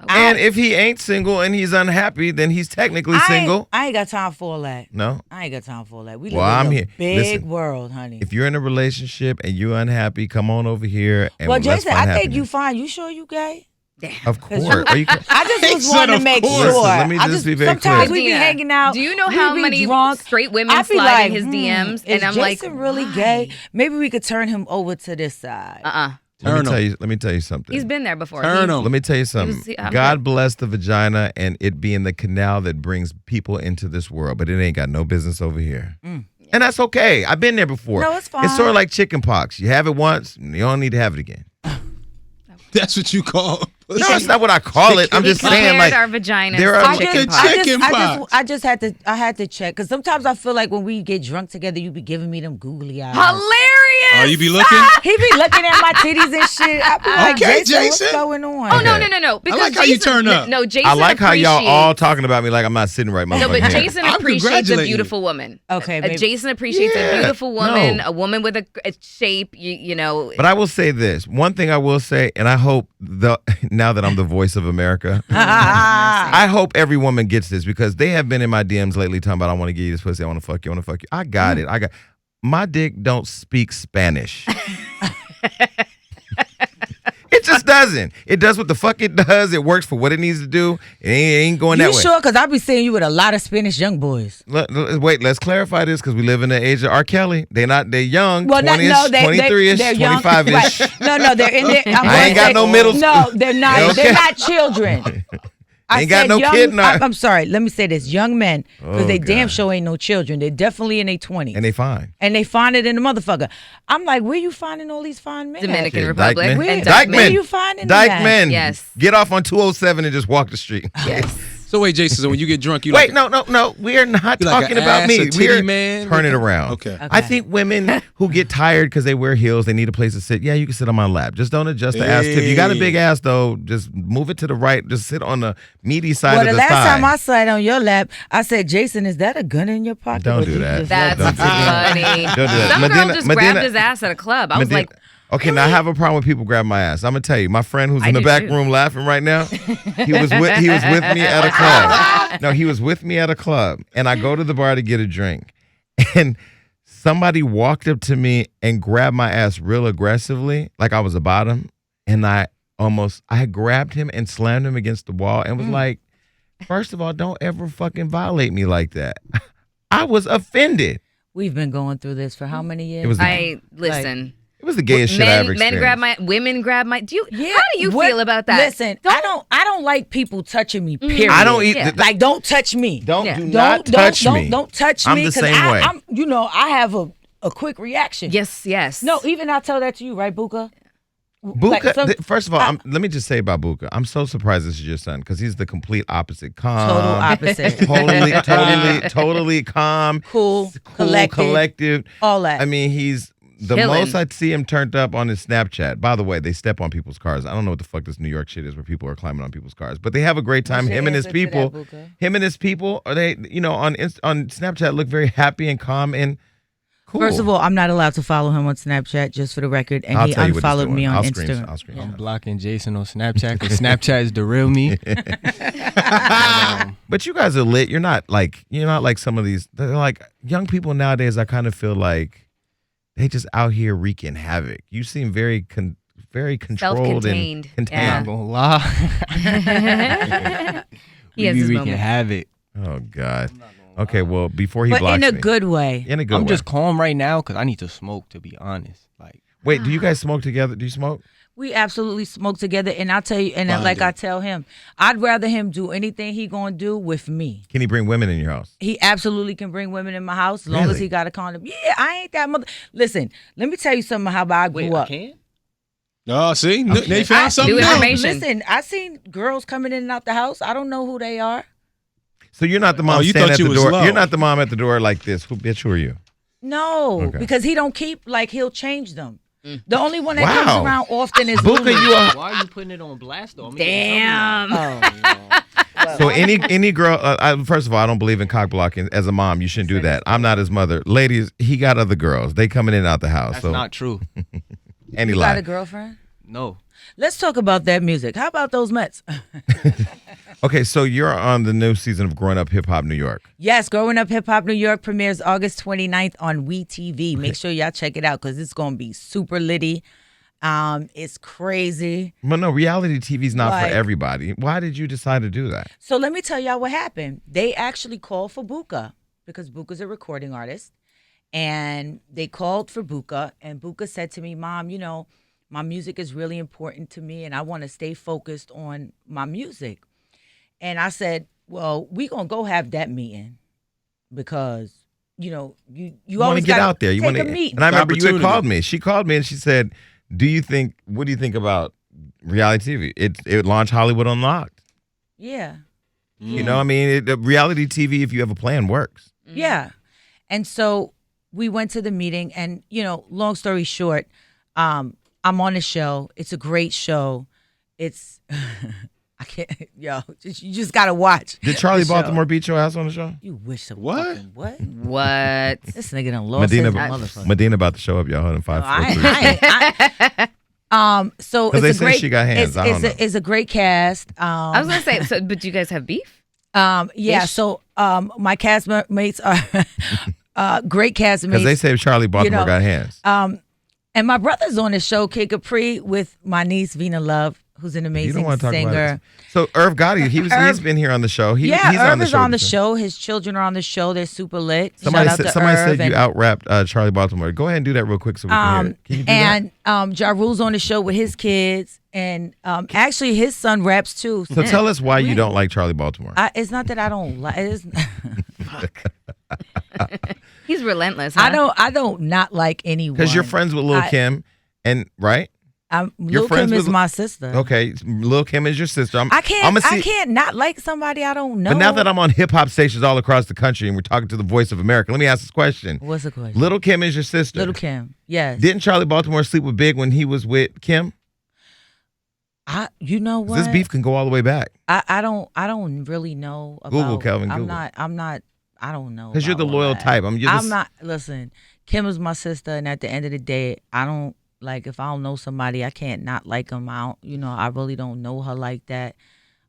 And if he ain't single and he's unhappy, then he's technically single. I ain't got time for all that. No? I ain't got time for all that. We live in a big world, honey. If you're in a relationship and you're unhappy, come on over here. And well, Jason, I think happiness. you fine. You sure you gay? Of course. I just was wanting to make sure. Listen, let me just be very sometimes clear. we be hanging out. Do you know how many straight women slide in his DMs? And I'm like, Jason really gay? Maybe we could turn him over to this side. Let me tell you something. He's been there before. Turn him. Let me tell you something. God bless the vagina and it being the canal that brings people into this world, but it ain't got no business over here. And that's okay. I've been there before. No, it's fine. It's sort of like chicken pox. You have it once, you don't need to have it again. That's what you call. No, that's not what I call it. I'm just saying, like, our vaginas there are chicken pox. I had to check because sometimes I feel like when we get drunk together, you be giving me them googly eyes. Hilarious. Oh, you be looking? He be looking at my titties and shit. I be like, Okay, Jason, Jason. what's going on? Oh, no. Because I like how you Jason, turn up. No, Jason I like how y'all all appreciates- talking about me like I'm not sitting right. No, but Jason I'm appreciates a congratulating you. beautiful woman. Okay, baby. Jason appreciates Yeah, a beautiful woman, no. a woman with a shape, you know. But I will say this. One thing I will say, and I hope now that I'm the voice of America, I hope every woman gets this because they have been in my DMs lately talking about I want to give you this pussy, I want to fuck you, I want to fuck you. I got it. My dick don't speak Spanish. It just doesn't. It does what the fuck it does. It works for what it needs to do. It ain't going that You way. sure? Because I be seeing you with a lot of Spanish young boys. Wait, let's clarify this because we live in the age of R. Kelly. They're young, Well, 20-ish, they're 23-ish, young. 25-ish. Right. No, they're in there. I ain't got no middle school. No, they're not. Okay. They're not children. I Ain't got said no young, kid now. I'm sorry. Let me say this: young men, because Oh, they damn God. sure ain't no children. They're definitely in their 20s, And they fine. and they find it in the motherfucker. I'm like, where you finding all these fine men? Dominican Yeah, Republic. Dykeman. And Dykeman. Where Dykeman. you finding them at? Dykeman. Yes. Get off on 207 and just walk the street. Yes. So wait, Jason, so when you get drunk, you Wait, like no. We are not you like talking an about ass, me. a titty We're man? turn it around. Okay. I think women who get tired because they wear heels, they need a place to sit. Yeah, you can sit on my lap. Just don't adjust the ass tip. You got a big ass though. Just move it to the right. Just sit on the meaty side Well, of the the last thigh. time I sat on your lap, I said, Jason, is that a gun in your pocket? Don't Or do did you that. just That's Don't do that. funny. Don't do that. Some girl Madina- just Madina- grabbed his ass at a club. I was like, okay, now I have a problem with people grabbing my ass. I'm gonna tell you, my friend who's I in the do back too. room laughing right now, he was with me at a club. No, he was with me at a club, and I go to the bar to get a drink, and somebody walked up to me and grabbed my ass real aggressively, like I was a bottom, and I grabbed him and slammed him against the wall, and was like, first of all, don't ever fucking violate me like that. I was offended. We've been going through this for how many years? It was the listen. It was the gayest shit I ever experienced. Men grab my, women grab my. How do you What- feel about that? Listen, I don't like people touching me. Period. I don't eat. Yeah. Like, don't touch me. Don't Yeah. do not touch me. Don't touch I'm me. the 'cause same way. I'm, I have a quick reaction. Yes. No, even I tell that to you, right, Buka? Buka, first of all, let me just say about Buka, I'm so surprised this is your son because he's the complete opposite. Calm, Total opposite. totally calm, Cool, collective, all that. I mean, he's the Chilling. most I'd see him turned up on his Snapchat. By the way, they step on people's cars. I don't know what the fuck this New York shit is where people are climbing on people's cars, but they have a great time. What's your Him and his answer to that, people, Buka? are they? On Snapchat look very happy and calm and cool. First of all, I'm not allowed to follow him on Snapchat, just for the record, and I'll he tell you what he's unfollowed doing. me on I'll Instagram. screen. I'm blocking Jason on Snapchat because Snapchat is the real me. But you guys are lit. You're not like some of these. They're like young people nowadays. I kind of feel like they just out here wreaking havoc. You seem very controlled Self-contained. and contained. Yeah. I'm not gonna lie. He has we his be wreaking moment. havoc. Oh God. Okay, well before he But blocks in a me. good way. In a good I'm way. just calm right now because I need to smoke. To be honest, like Wait, do you guys smoke together? Do you smoke? We absolutely smoke together, and I'll tell you, and then, like I tell him, I'd rather him do anything he gonna do with me. Can he bring women in your house? He absolutely can bring women in my house as long as Really? he got a condom. Yeah, I ain't that mother. Listen, let me tell you something how I grew up. Oh, see? Okay. They found something New new. information. Listen, I seen girls coming in and out the house. I don't know who they are. So you're not the mom you standing thought at you the was door. low. You're not the mom at the door like this. Who are you? No, Okay. because he don't keep he'll change them. The only one that Wow. comes around often is Buka, Lulu. you are. why are you putting it on blast though? Damn. So any girl, first of all, I don't believe in cock blocking. As a mom, you shouldn't do that. I'm not his mother. Ladies, he got other girls. They coming in and out the house. That's so not true. any You lie. got a girlfriend? No. Let's talk about that music. How about those Mets? Okay, so you're on the new season of Growing Up Hip Hop New York. Yes, Growing Up Hip Hop New York premieres August 29th on WeTV. Make sure y'all check it out because it's going to be super litty. It's crazy. Well, no, reality TV's not Like- for everybody. Why did you decide to do that? So let me tell y'all what happened. They actually called for Buka because Buka's a recording artist. And they called for Buka. And Buka said to me, Mom, my music is really important to me and I want to stay focused on my music. And I said, well, we going to go have that meeting because, you want always to get gotta out there. You take want a to. meeting. And I remember you had Opportunity. called me. She called me and she said, what do you think about reality TV? It launched Hollywood Unlocked. Yeah. You know, I mean, reality TV, if you have a plan, works. Yeah. And so we went to the meeting, and long story short, I'm on the show. It's a great show. It's I can't, you just gotta watch. Did Charlie Baltimore beat your ass on the show? You wish to What? fucking what? What? This nigga done lost Medina, his motherfucker. Medina about to show up, y'all. Hold on, 5, 4, 3. So 'Cause it's they a say great. she got hands. I don't know. It's a great cast. I was gonna say, but do you guys have beef? Yeah. Ish. So my castmates are great castmates. Because they say Charlie Baltimore got hands. And my brother's on the show, Kid Capri, with my niece Vina Love, who's an You amazing don't want to talk about singer. it. So Irv Gotti, he's been here on the show. He's Irv is on the too. show. His children are on the show. They're super lit. Somebody Shout out to said Irv you out-rapped Charlie Baltimore. Go ahead and do that real quick so we can hear it. Can you do that? And Ja Rule's on the show with his kids, and actually his son raps too. So tell us why you don't like Charlie Baltimore. It's not that I don't like. He's relentless. Huh? I don't not like anyone. Because you're friends with Lil Kim, and right? Lil Kim is my sister. Okay, Lil Kim is your sister. I can't not like somebody I don't know. But now that I'm on hip hop stations all across the country and we're talking to the voice of America, let me ask this question. What's the question? Little Kim is your sister. Little Kim, yes. Didn't Charlie Baltimore sleep with Big when he was with Kim? You know what? This beef can go all the way back. I don't really know about. Google, Kelvin, I'm Google. not. I don't know. Because you're the about all loyal that. type. I'm not. Listen, Kim is my sister, and at the end of the day, I don't like if I don't know somebody, I can't not like them. I really don't know her like that.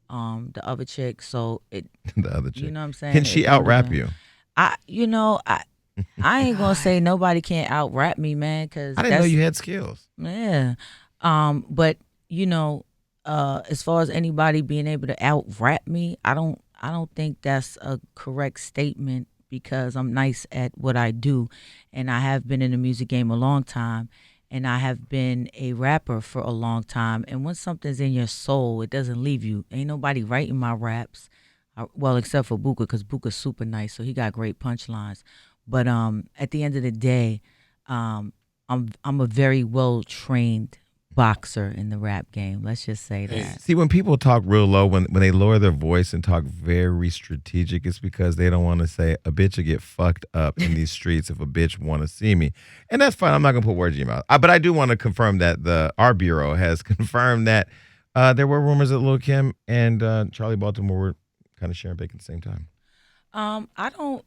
The other chick, so it. The other chick. You know what I'm saying? Can she out rap you? I ain't gonna say nobody can't out rap me, man. Cause I didn't know you had skills. Yeah. But as far as anybody being able to out rap me, I don't think that's a correct statement because I'm nice at what I do, and I have been in the music game a long time, and I have been a rapper for a long time. And when something's in your soul, it doesn't leave you. Ain't nobody writing my raps, well, except for Buka, because Buka's super nice, so he got great punchlines. But at the end of the day, I'm a very well trained boxer in the rap game. Let's just say that. See, when people talk real low, when they lower their voice and talk very strategic, it's because they don't want to say a bitch will get fucked up in these streets if a bitch want to see me. And that's fine. I'm not going to put words in your mouth. But I do want to confirm that our bureau has confirmed that there were rumors that Lil Kim and Charlie Baltimore were kind of sharing bacon at the same time. I don't,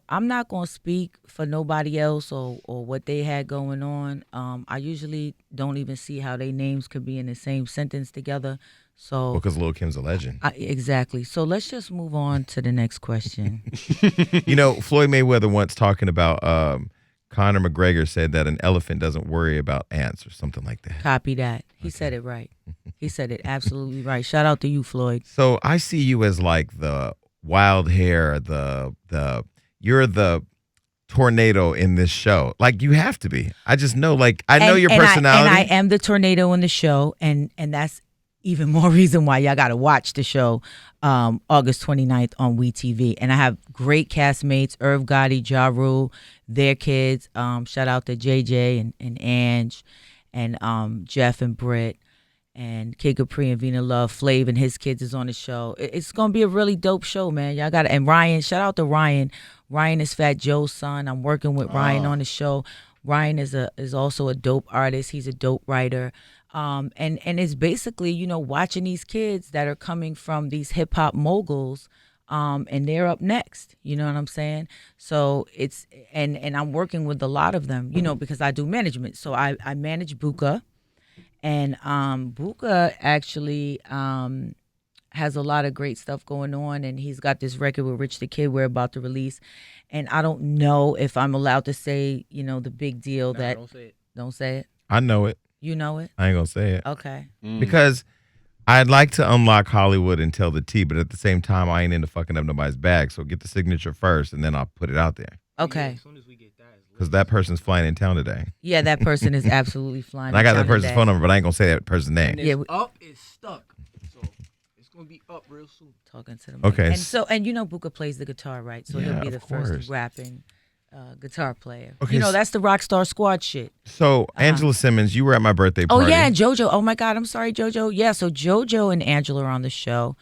I'm not going to speak for nobody else or what they had going on. I usually don't even see how their names could be in the same sentence together. So Because Lil Kim's a legend. Exactly. So let's just move on to the next question. Floyd Mayweather once talking about Conor McGregor said that an elephant doesn't worry about ants or something like that. Copy that. He said it right. He said it absolutely right. Shout out to you, Floyd. So I see you as like the wild hair, you're the tornado in this show. Like you have to be. I just know, I know your personality. I am the tornado in the show, and that's even more reason why y'all gotta watch the show August 29th on WeTV. And I have great castmates, Irv Gotti, Ja Rule, their kids. Shout out to JJ and Ange and Jeff and Britt. And Kid Capri and Vina Love, Flav and his kids is on the show. It's gonna be a really dope show, man. Y'all got and Ryan. Shout out to Ryan. Ryan is Fat Joe's son. I'm working with Ryan on the show. Ryan is also a dope artist. He's a dope writer. And it's basically watching these kids that are coming from these hip hop moguls. And they're up next. You know what I'm saying? So it's and I'm working with a lot of them. Because I do management. So I manage Buka. And Buka actually has a lot of great stuff going on, and he's got this record with Rich the Kid we're about to release. And I don't know if I'm allowed to say, the big deal that... Don't say it. Don't say it? I know it. You know it? I ain't gonna say it. Okay. Because I'd like to unlock Hollywood and tell the tea, but at the same time, I ain't into fucking up nobody's bag. So get the signature first, and then I'll put it out there. Okay. As soon as we get that, Because that person's flying in town today. Yeah, that person is absolutely flying. And I got that down person's today. phone number, but I ain't gonna say that person's name. and it's Yeah, up, it's stuck. So it's gonna be up real soon. Talking to them. Okay. And Buka plays the guitar, right? So Yeah, he'll be the of course. first rapping guitar player. Okay, That's the Rockstar Squad shit. So Angela Simmons, you were at my birthday Oh party. yeah, and JoJo. Oh my God, I'm sorry, JoJo. Yeah, so JoJo and Angela are on the show,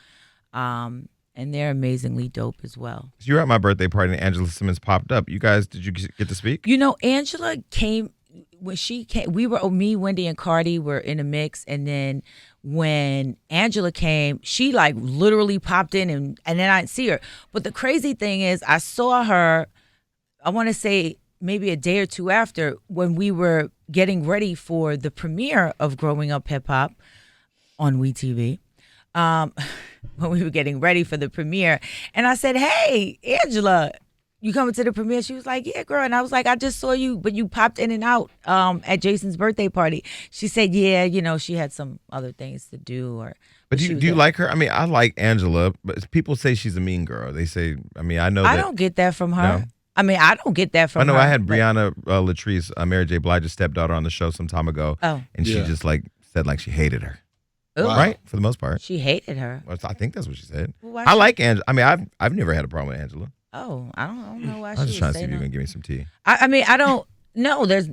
and and they're amazingly dope as well. You were at my birthday party and Angela Simmons popped up. You guys, did you get to speak? You know, Angela came when she came. Me, Wendy, and Cardi were in a mix, and then when Angela came, she like literally popped in, and then I didn't see her. But the crazy thing is, I saw her. I want to say maybe a day or two after when we were getting ready for the premiere of Growing Up Hip Hop on WeTV. When we were getting ready for the premiere, and I said, "Hey, Angela, you coming to the premiere?" She was like, "Yeah, girl." And I was like, "I just saw you, but you popped in and out at Jason's birthday party." She said, "Yeah, you know, she had some other things to do." But do you like her? I mean, I like Angela, but people say she's a mean girl. They say, I mean, I know I that. don't get that from her. No? I mean, I don't get that from her. I know I had Brianna Latrice, Mary J. Blige's stepdaughter, on the show some time ago, and she just like said like she hated her. Wow. Right? For the most part. She hated her. Well, I think that's what she said. Well, I like Angela. I mean, I've never had a problem with Angela. Oh, I don't know why I she was just trying to see if that. you can give me some tea. I mean, I don't. No, there's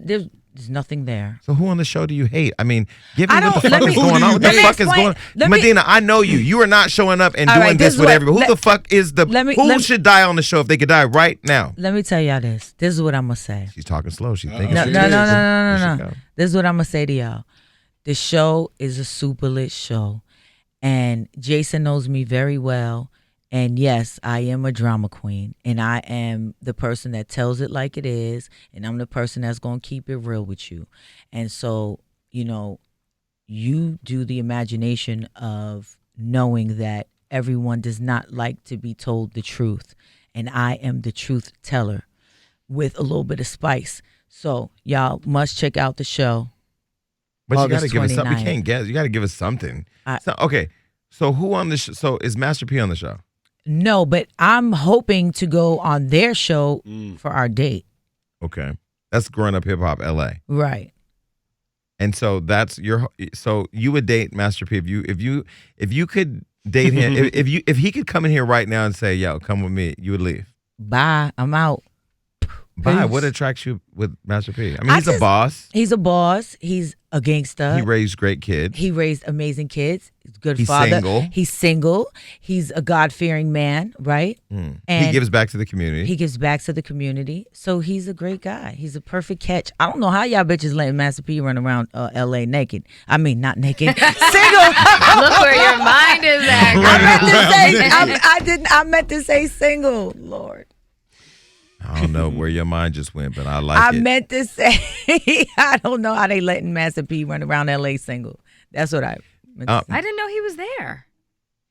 nothing there. So who on the show do you hate? I mean, give me I what the don't- fuck is going on. What the let me fuck is explain- going let me- Medina, I know you. You are not showing up and All doing right, this this with is what- everybody. Who the fuck is the who should die on the show if they could die right now? Let me tell y'all this. This is what I'm gonna say. She's talking slow. She's thinking. No. There she go. This is what I'm gonna say to y'all. The show is a super lit show, and Jason knows me very well. And yes, I am a drama queen, and I am the person that tells it like it is, and I'm the person that's gonna keep it real with you. And so, you know, you do the imagination of knowing that everyone does not like to be told the truth, and I am the truth teller with a little bit of spice. So y'all must check out the show. But you got to August give us something. We 29th. can't guess. You got to give us something. Okay. So who on the show? So is Master P on the show? No, but I'm hoping to go on their show for our date. Okay. That's Growing Up Hip Hop LA. Right. And so that's so you would date Master P if you could date him if he could come in here right now and say, "Yo, come with me," you would leave. Bye. I'm out. Bye. Peace. What attracts you with Master P? I mean, he's a boss. He's a boss. He's a gangster. He raised great kids. He raised amazing kids. He's a good He's father. single. He's single. He's a God-fearing man, right? And And he gives back to the community. He gives back to the community. So he's a great guy. He's a perfect catch. I don't know how y'all bitches letting Master P run around L.A. naked. I mean, not naked. Single. Look where your mind is at. I meant to say single, Lord. I don't know where your mind just went, but I like I it. meant to say, I don't know how they letting Master P run around L.A. single. That's what I meant to say. I didn't know he was there.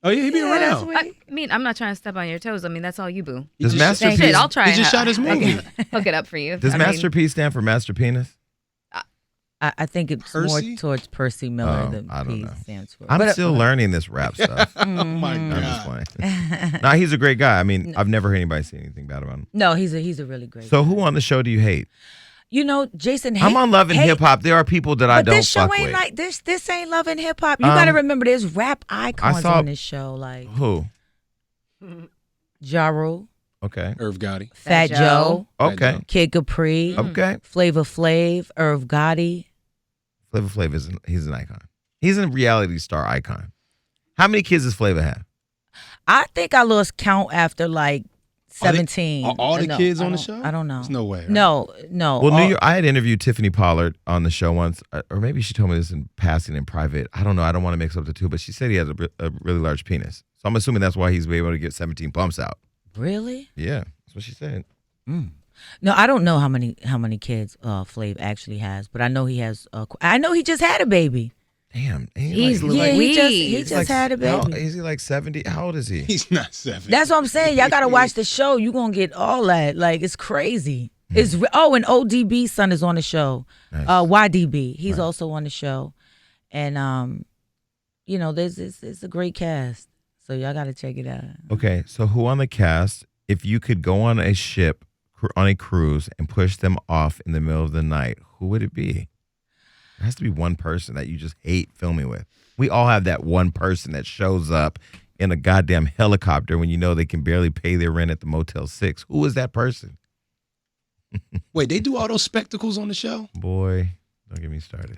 Oh yeah, he be Yeah, that's around. what I mean, I'm not trying to step on your toes. I mean, that's all you, boo. He Does just- Master P Shit, I'll try. He just shot his movie. Hook it up for you. Does I mean, Master P stand for Master Penis? I think it's Percy? more towards Percy Miller Oh, than I don't P know. stands for. I'm But, still learning this rap stuff. Oh my I'm just god. playing. Nah, he's a great guy. I mean, I've never heard anybody say anything bad about him. No, he's a really great. So who on the show do you hate? You know, Jason. I'm on Love and Hip Hop. There are people that I But don't this show fuck ain't with. like this. This ain't Love and Hip Hop. You got to remember, there's rap icons saw- on this show, like Who? Ja Rule, Okay. Irv Gotti. Fat Joe, Okay. Kid Capri, Okay. Flavor Flav, Irv Gotti. Flavor Flav he's an icon. He's a reality star icon. How many kids does Flavor have? I think I lost count after like 17. Are all the No, kids I on the don't- show? I don't know. There's no way. Right? No. Well, all- I had interviewed Tiffany Pollard on the show once, or maybe she told me this in passing in private. I don't know. I don't want to mix up the two, but she said he has a really large penis. So I'm assuming that's why he's able to get 17 bumps out. Really? Yeah, that's what she said. No, I don't know how many kids Flav actually has, but I know he has. I know he just had a baby. Damn. He's like, Yeah, he Louise. just had a how, baby. is he like 70? How old is he? He's not 7. That's what I'm saying. Y'all gotta watch the show. You gonna get all that. Like it's crazy. It's and ODB's son is on the show. Nice. YDB. He's also on the show, and you know, it's a great cast. So y'all gotta check it out. Okay, so who on the cast, if you could go on a ship, on a cruise, and push them off in the middle of the night, who would it be? There has to be one person that you just hate filming with. We all have that one person that shows up in a goddamn helicopter when you know they can barely pay their rent at the Motel 6. Who is that person? Wait, they do all those spectacles on the show? Boy, don't get me started.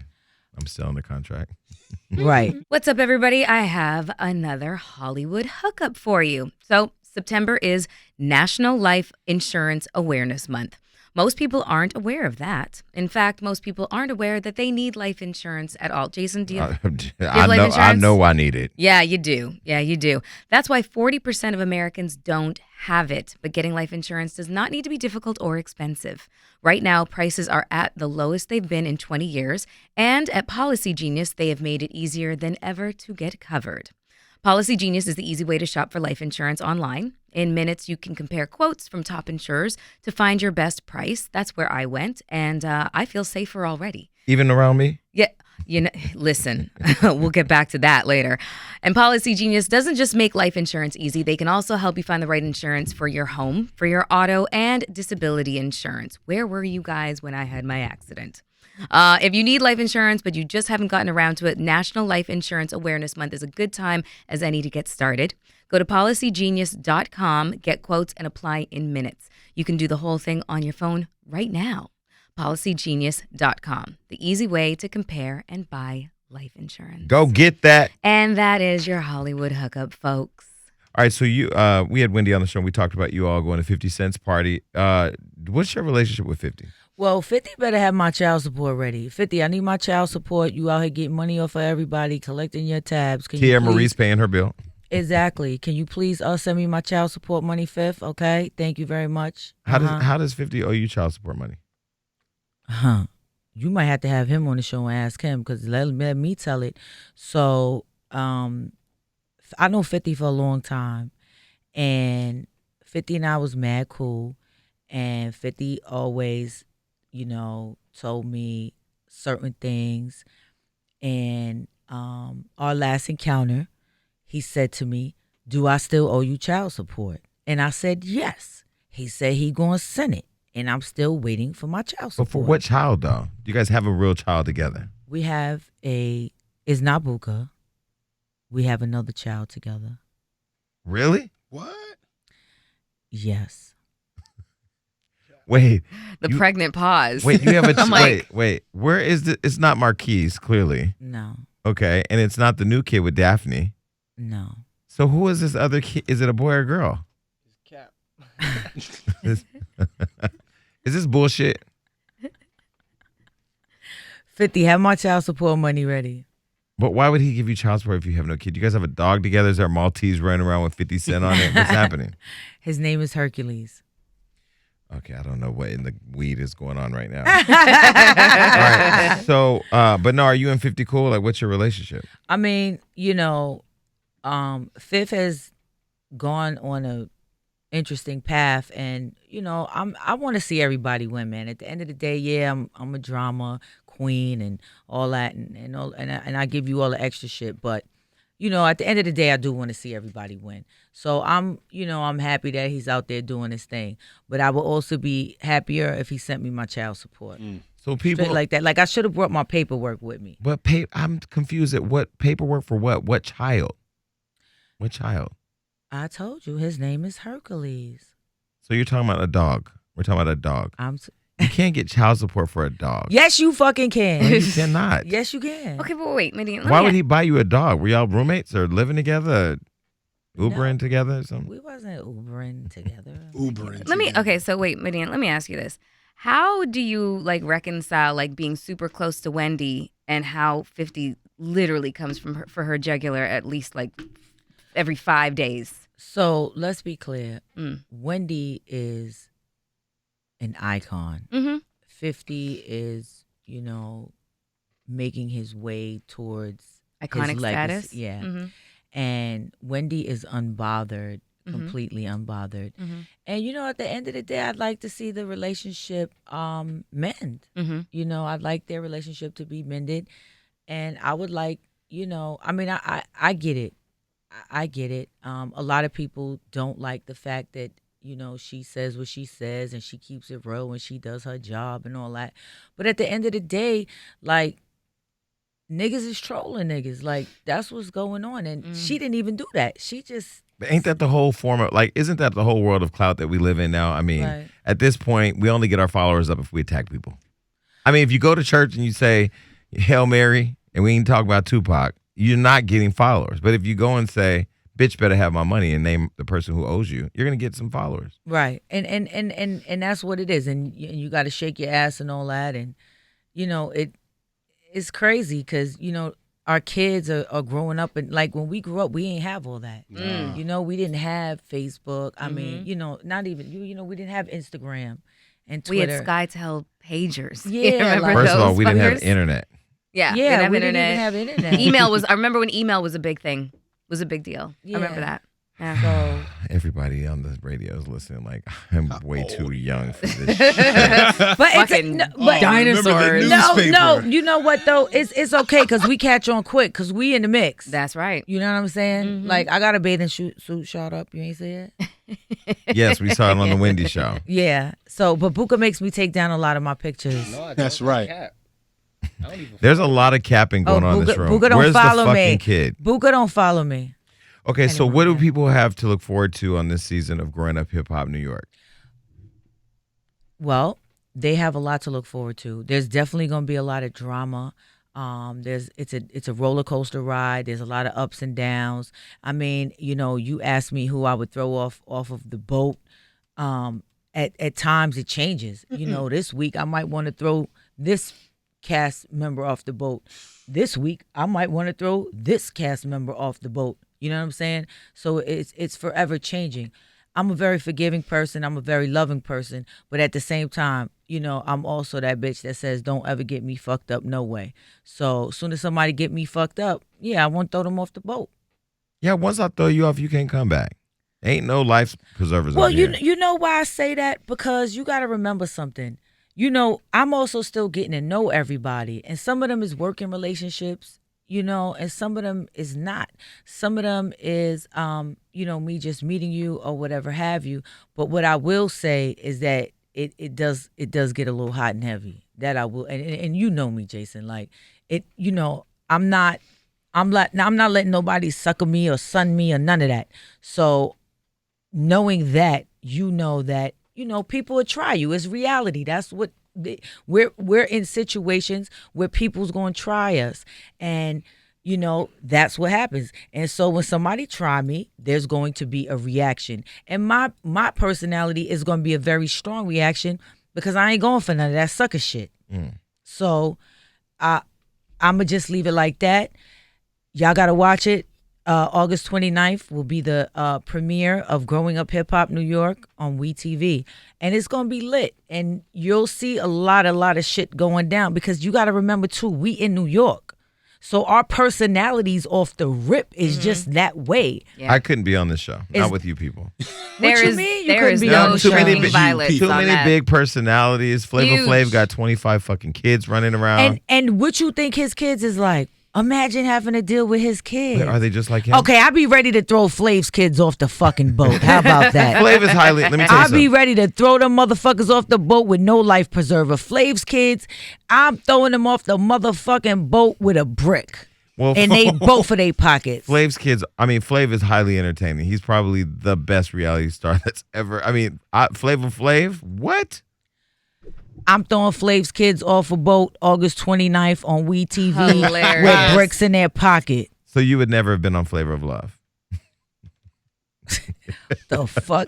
I'm still under contract. Right. What's up, everybody? I have another Hollywood hookup for you. So, September is National Life Insurance Awareness Month. Most people aren't aware of that. In fact, most people aren't aware that they need life insurance at all. Jason, do you have, life insurance? I know I need it. Yeah, you do. Yeah, you do. That's why 40% of Americans don't have it. But getting life insurance does not need to be difficult or expensive. Right now, prices are at the lowest they've been in 20 years. And at Policy Genius, they have made it easier than ever to get covered. Policy Genius is the easy way to shop for life insurance online. In minutes, you can compare quotes from top insurers to find your best price. That's where I went, and I feel safer already. Even around me? Yeah, listen, we'll get back to that later. And Policy Genius doesn't just make life insurance easy. They can also help you find the right insurance for your home, for your auto, and disability insurance. Where were you guys when I had my accident? If you need life insurance, but you just haven't gotten around to it, National Life Insurance Awareness Month is a good time as any to get started. Go to policygenius.com, get quotes, and apply in minutes. You can do the whole thing on your phone right now. Policygenius.com, the easy way to compare and buy life insurance. Go get that. And that is your Hollywood hookup, folks. All right, so we had Wendy on the show, and we talked about you all going to 50 Cent's party. What's your relationship with 50? Well, 50 better have my child support ready. 50, I need my child support. You out here getting money off of everybody, collecting your tabs. Can Tia you please, Marie's paying her bill. Exactly. Can you please send me my child support money, Fifth? Okay, thank you very much. How does 50 owe you child support money? You might have to have him on the show and ask him, because let me tell it. So, I know 50 for a long time, and 50 and I was mad cool, and 50 always, told me certain things. And our last encounter, he said to me, "Do I still owe you child support?" And I said, "Yes." He said he gonna send it, and I'm still waiting for my child support. But for what child, though? Do you guys have a real child together? We have it's not Buka. We have another child together. Really? What? Yes. Wait. The pregnant pause. Wait, you have a I'm like, wait. Where is the? It's not Marquise, clearly. No. Okay, and it's not the new kid with Daphne. No. So who is this other kid? Is it a boy or girl? Cap. Is this bullshit? 50, have my child support money ready. But why would he give you child support if you have no kid? You guys have a dog together? Is there a Maltese running around with 50 Cent on it? What's happening? His name is Hercules. Okay, I don't know what in the weed is going on right now. All right. So, but no, are you and 50 cool? Like, what's your relationship? I mean, Fifth has gone on a interesting path, and I want to see everybody win, man. At the end of the day, yeah, I'm a drama queen and all that, and I give you all the extra shit, but at the end of the day, I do want to see everybody win. So I'm happy that he's out there doing his thing, but I would also be happier if he sent me my child support. So people Straight like that, like I should have brought my paperwork with me. But I'm confused at what paperwork for what? What child? What child? I told you his name is Hercules. So you're talking about a dog. We're talking about a dog. You can't get child support for a dog. Yes, you fucking can. No, you cannot. Yes, you can. Okay, but wait, Medina. Why would he buy you a dog? Were y'all roommates or living together? Ubering together or something? We wasn't Ubering together. Okay, so wait, Medina, let me ask you this. How do you reconcile being super close to Wendy and how 50 literally comes for her jugular at least every 5 days? So let's be clear. Wendy is an icon. Mm-hmm. 50 is, making his way towards Iconic his legacy. status. Yeah. Mm-hmm. And Wendy is unbothered, completely unbothered. Mm-hmm. And at the end of the day, I'd like to see the relationship mend. Mm-hmm. I'd like their relationship to be mended. And I would like, I get it. I get it. A lot of people don't like the fact that, she says what she says and she keeps it real and she does her job and all that. But at the end of the day, niggas is trolling niggas. That's what's going on. And she didn't even do that. She just... But ain't that the whole form of, isn't that the whole world of clout that we live in now? I mean, At this point, we only get our followers up if we attack people. I mean, if you go to church and you say, Hail Mary, and we ain't talk about Tupac, you're not getting followers. But if you go and say, bitch better have my money and name the person who owes you, you're going to get some followers. Right. And that's what it is. And you got to shake your ass and all that. And, it's crazy because, our kids are growing up. And like when we grew up, we ain't have all that. We didn't have Facebook. I mean, not even, we didn't have Instagram and Twitter. We had SkyTel pagers. Yeah. Remember First of all, those we didn't have fuckers? internet. Yeah. Yeah, we we didn't even have internet. I remember when email was a big thing. Was a big deal. Yeah. I remember that. Yeah. So Everybody on the radio is listening like, I'm way too young for this shit. but it's Fucking remember dinosaurs. the no, newspaper. you know what though? It's okay because we catch on quick because we in the mix. That's right. You know what I'm saying? Like I got a bathing suit shot up. You ain't see it? Yes, we saw it on the Wendy show. Yeah. So, but Buka makes me take down a lot of my pictures. No, I don't. That's I right. cap. I don't even There's a lot of capping going on in this room. Buka don't Where's follow the me. fucking kid? Buka don't follow me. Okay, so what do Anymore. people have to look forward to on this season of Growing Up Hip Hop New York? Well, they have a lot to look forward to. There's definitely going to be a lot of drama. It's a roller coaster ride. There's a lot of ups and downs. I mean, you asked me who I would throw off of the boat. At times it changes. This week I might want to throw this cast member off the boat. This week I might want to throw this cast member off the boat. You know what I'm saying? So it's forever changing. I'm a very forgiving person. I'm a very loving person. But at the same time, I'm also that bitch that says, don't ever get me fucked up, no way. So as soon as somebody get me fucked up, yeah, I won't throw them off the boat. Yeah, once I throw you off, you can't come back. Ain't no life preservers Well, out here. you know why I say that? Because you got to remember something. I'm also still getting to know everybody. And some of them is working relationships, and some of them is not. Some of them is, me just meeting you or whatever have you. But what I will say is that it does get a little hot and heavy. That I will, and you know me, Jason. Like I'm not letting nobody sucker me or sun me or none of that. So knowing that, that people will try you. It's reality. That's what. We're in situations where people's going to try us, and that's what happens. And so when somebody try me, there's going to be a reaction, and my personality is going to be a very strong reaction because I ain't going for none of that sucker shit. So I'm gonna just leave it like that. Y'all gotta watch it. August 29th will be the premiere of Growing Up Hip Hop New York on WeTV. And it's going to be lit. And you'll see a lot of shit going down because you got to remember, too, we in New York. So our personalities off the rip is just that way. Yeah. I couldn't be on this show. Not with you people. There you is mean? You there couldn't is be no on the show. showing big- violence Too on many that. big personalities. Flavor Huge. Flav got 25 fucking kids running around. And what you think his kids is like? Imagine having to deal with his kids. Are they just like him? Okay, I'd be ready to throw Flav's kids off the fucking boat. How about that? Flav is highly. Let me tell you I'd be something. ready to throw them motherfuckers off the boat with no life preserver. Flav's kids, I'm throwing them off the motherfucking boat with a brick. Well, And they both of their pockets. Flav's kids. I mean, Flav is highly entertaining. He's probably the best reality star that's ever. I mean, Flavor Flav. What? I'm throwing Flav's kids off a boat August 29th on WeTV Hilarious. with bricks in their pocket. So you would never have been on Flavor of Love. The fuck?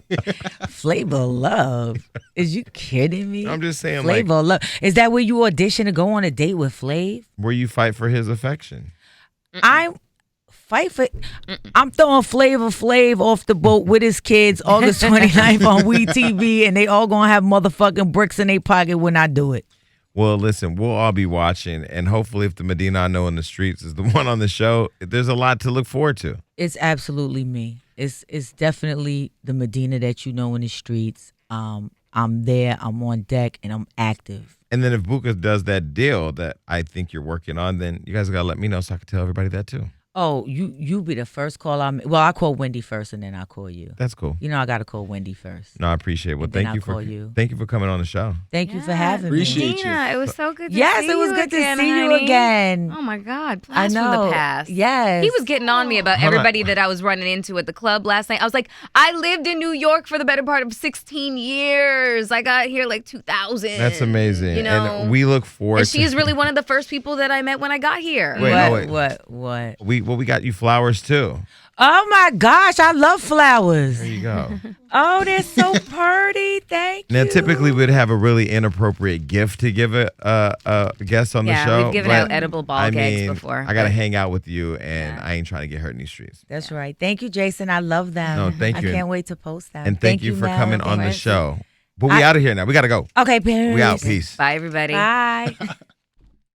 Flavor of Love? Is you kidding me? I'm just saying, Flavor of Love. Is that where you audition to go on a date with Flav? where you fight for his affection. I'm throwing Flavor Flav off the boat with his kids August 29th on WeTV, and they all gonna have motherfucking bricks in their pocket when I do it. Well, listen, we'll all be watching, and hopefully, if the Madina I know in the streets is the one on the show, there's a lot to look forward to. It's absolutely me. It's definitely the Medina that you know in the streets. I'm there, I'm on deck, and I'm active. And then if Buka does that deal that I think you're working on, then you guys gotta let me know so I can tell everybody that too. Oh, you be the first call I make. Well, I call Wendy first, and then I'll call you. That's cool. You know I got to call Wendy first. No, I appreciate it. Well, And then thank you I'll for call you. thank you for coming on the show. Thank you for having Appreciate me. you. Dina, it was so good to Yes, see it was you good again, to see you honey. again. Oh my God, I blast from know. the past. Yes. He was getting on me about Hold on. everybody that I was running into at the club last night. I was like, I lived in New York for the better part of 16 years. I got here like 2000. That's amazing. You know, And we look forward and to she's really one of the first people that I met when I got here. Wait, no, wait. What? we got you flowers too. Oh my gosh, I love flowers. There you go. Oh, they're so pretty. Thank Now, you. typically we'd have a really inappropriate gift to give a guest on the Yeah, show. we've given but, out edible ball I gags mean, before, I got to but- hang out with you, and I ain't trying to get hurt in these streets. That's right. Thank you, Jason. I love them. No, thank you. I can't wait to post them. And thank you for Mel. coming on the Thank you. show. But we out of here now. We got to go. Okay, peace. We out. Peace. Bye, everybody. Bye.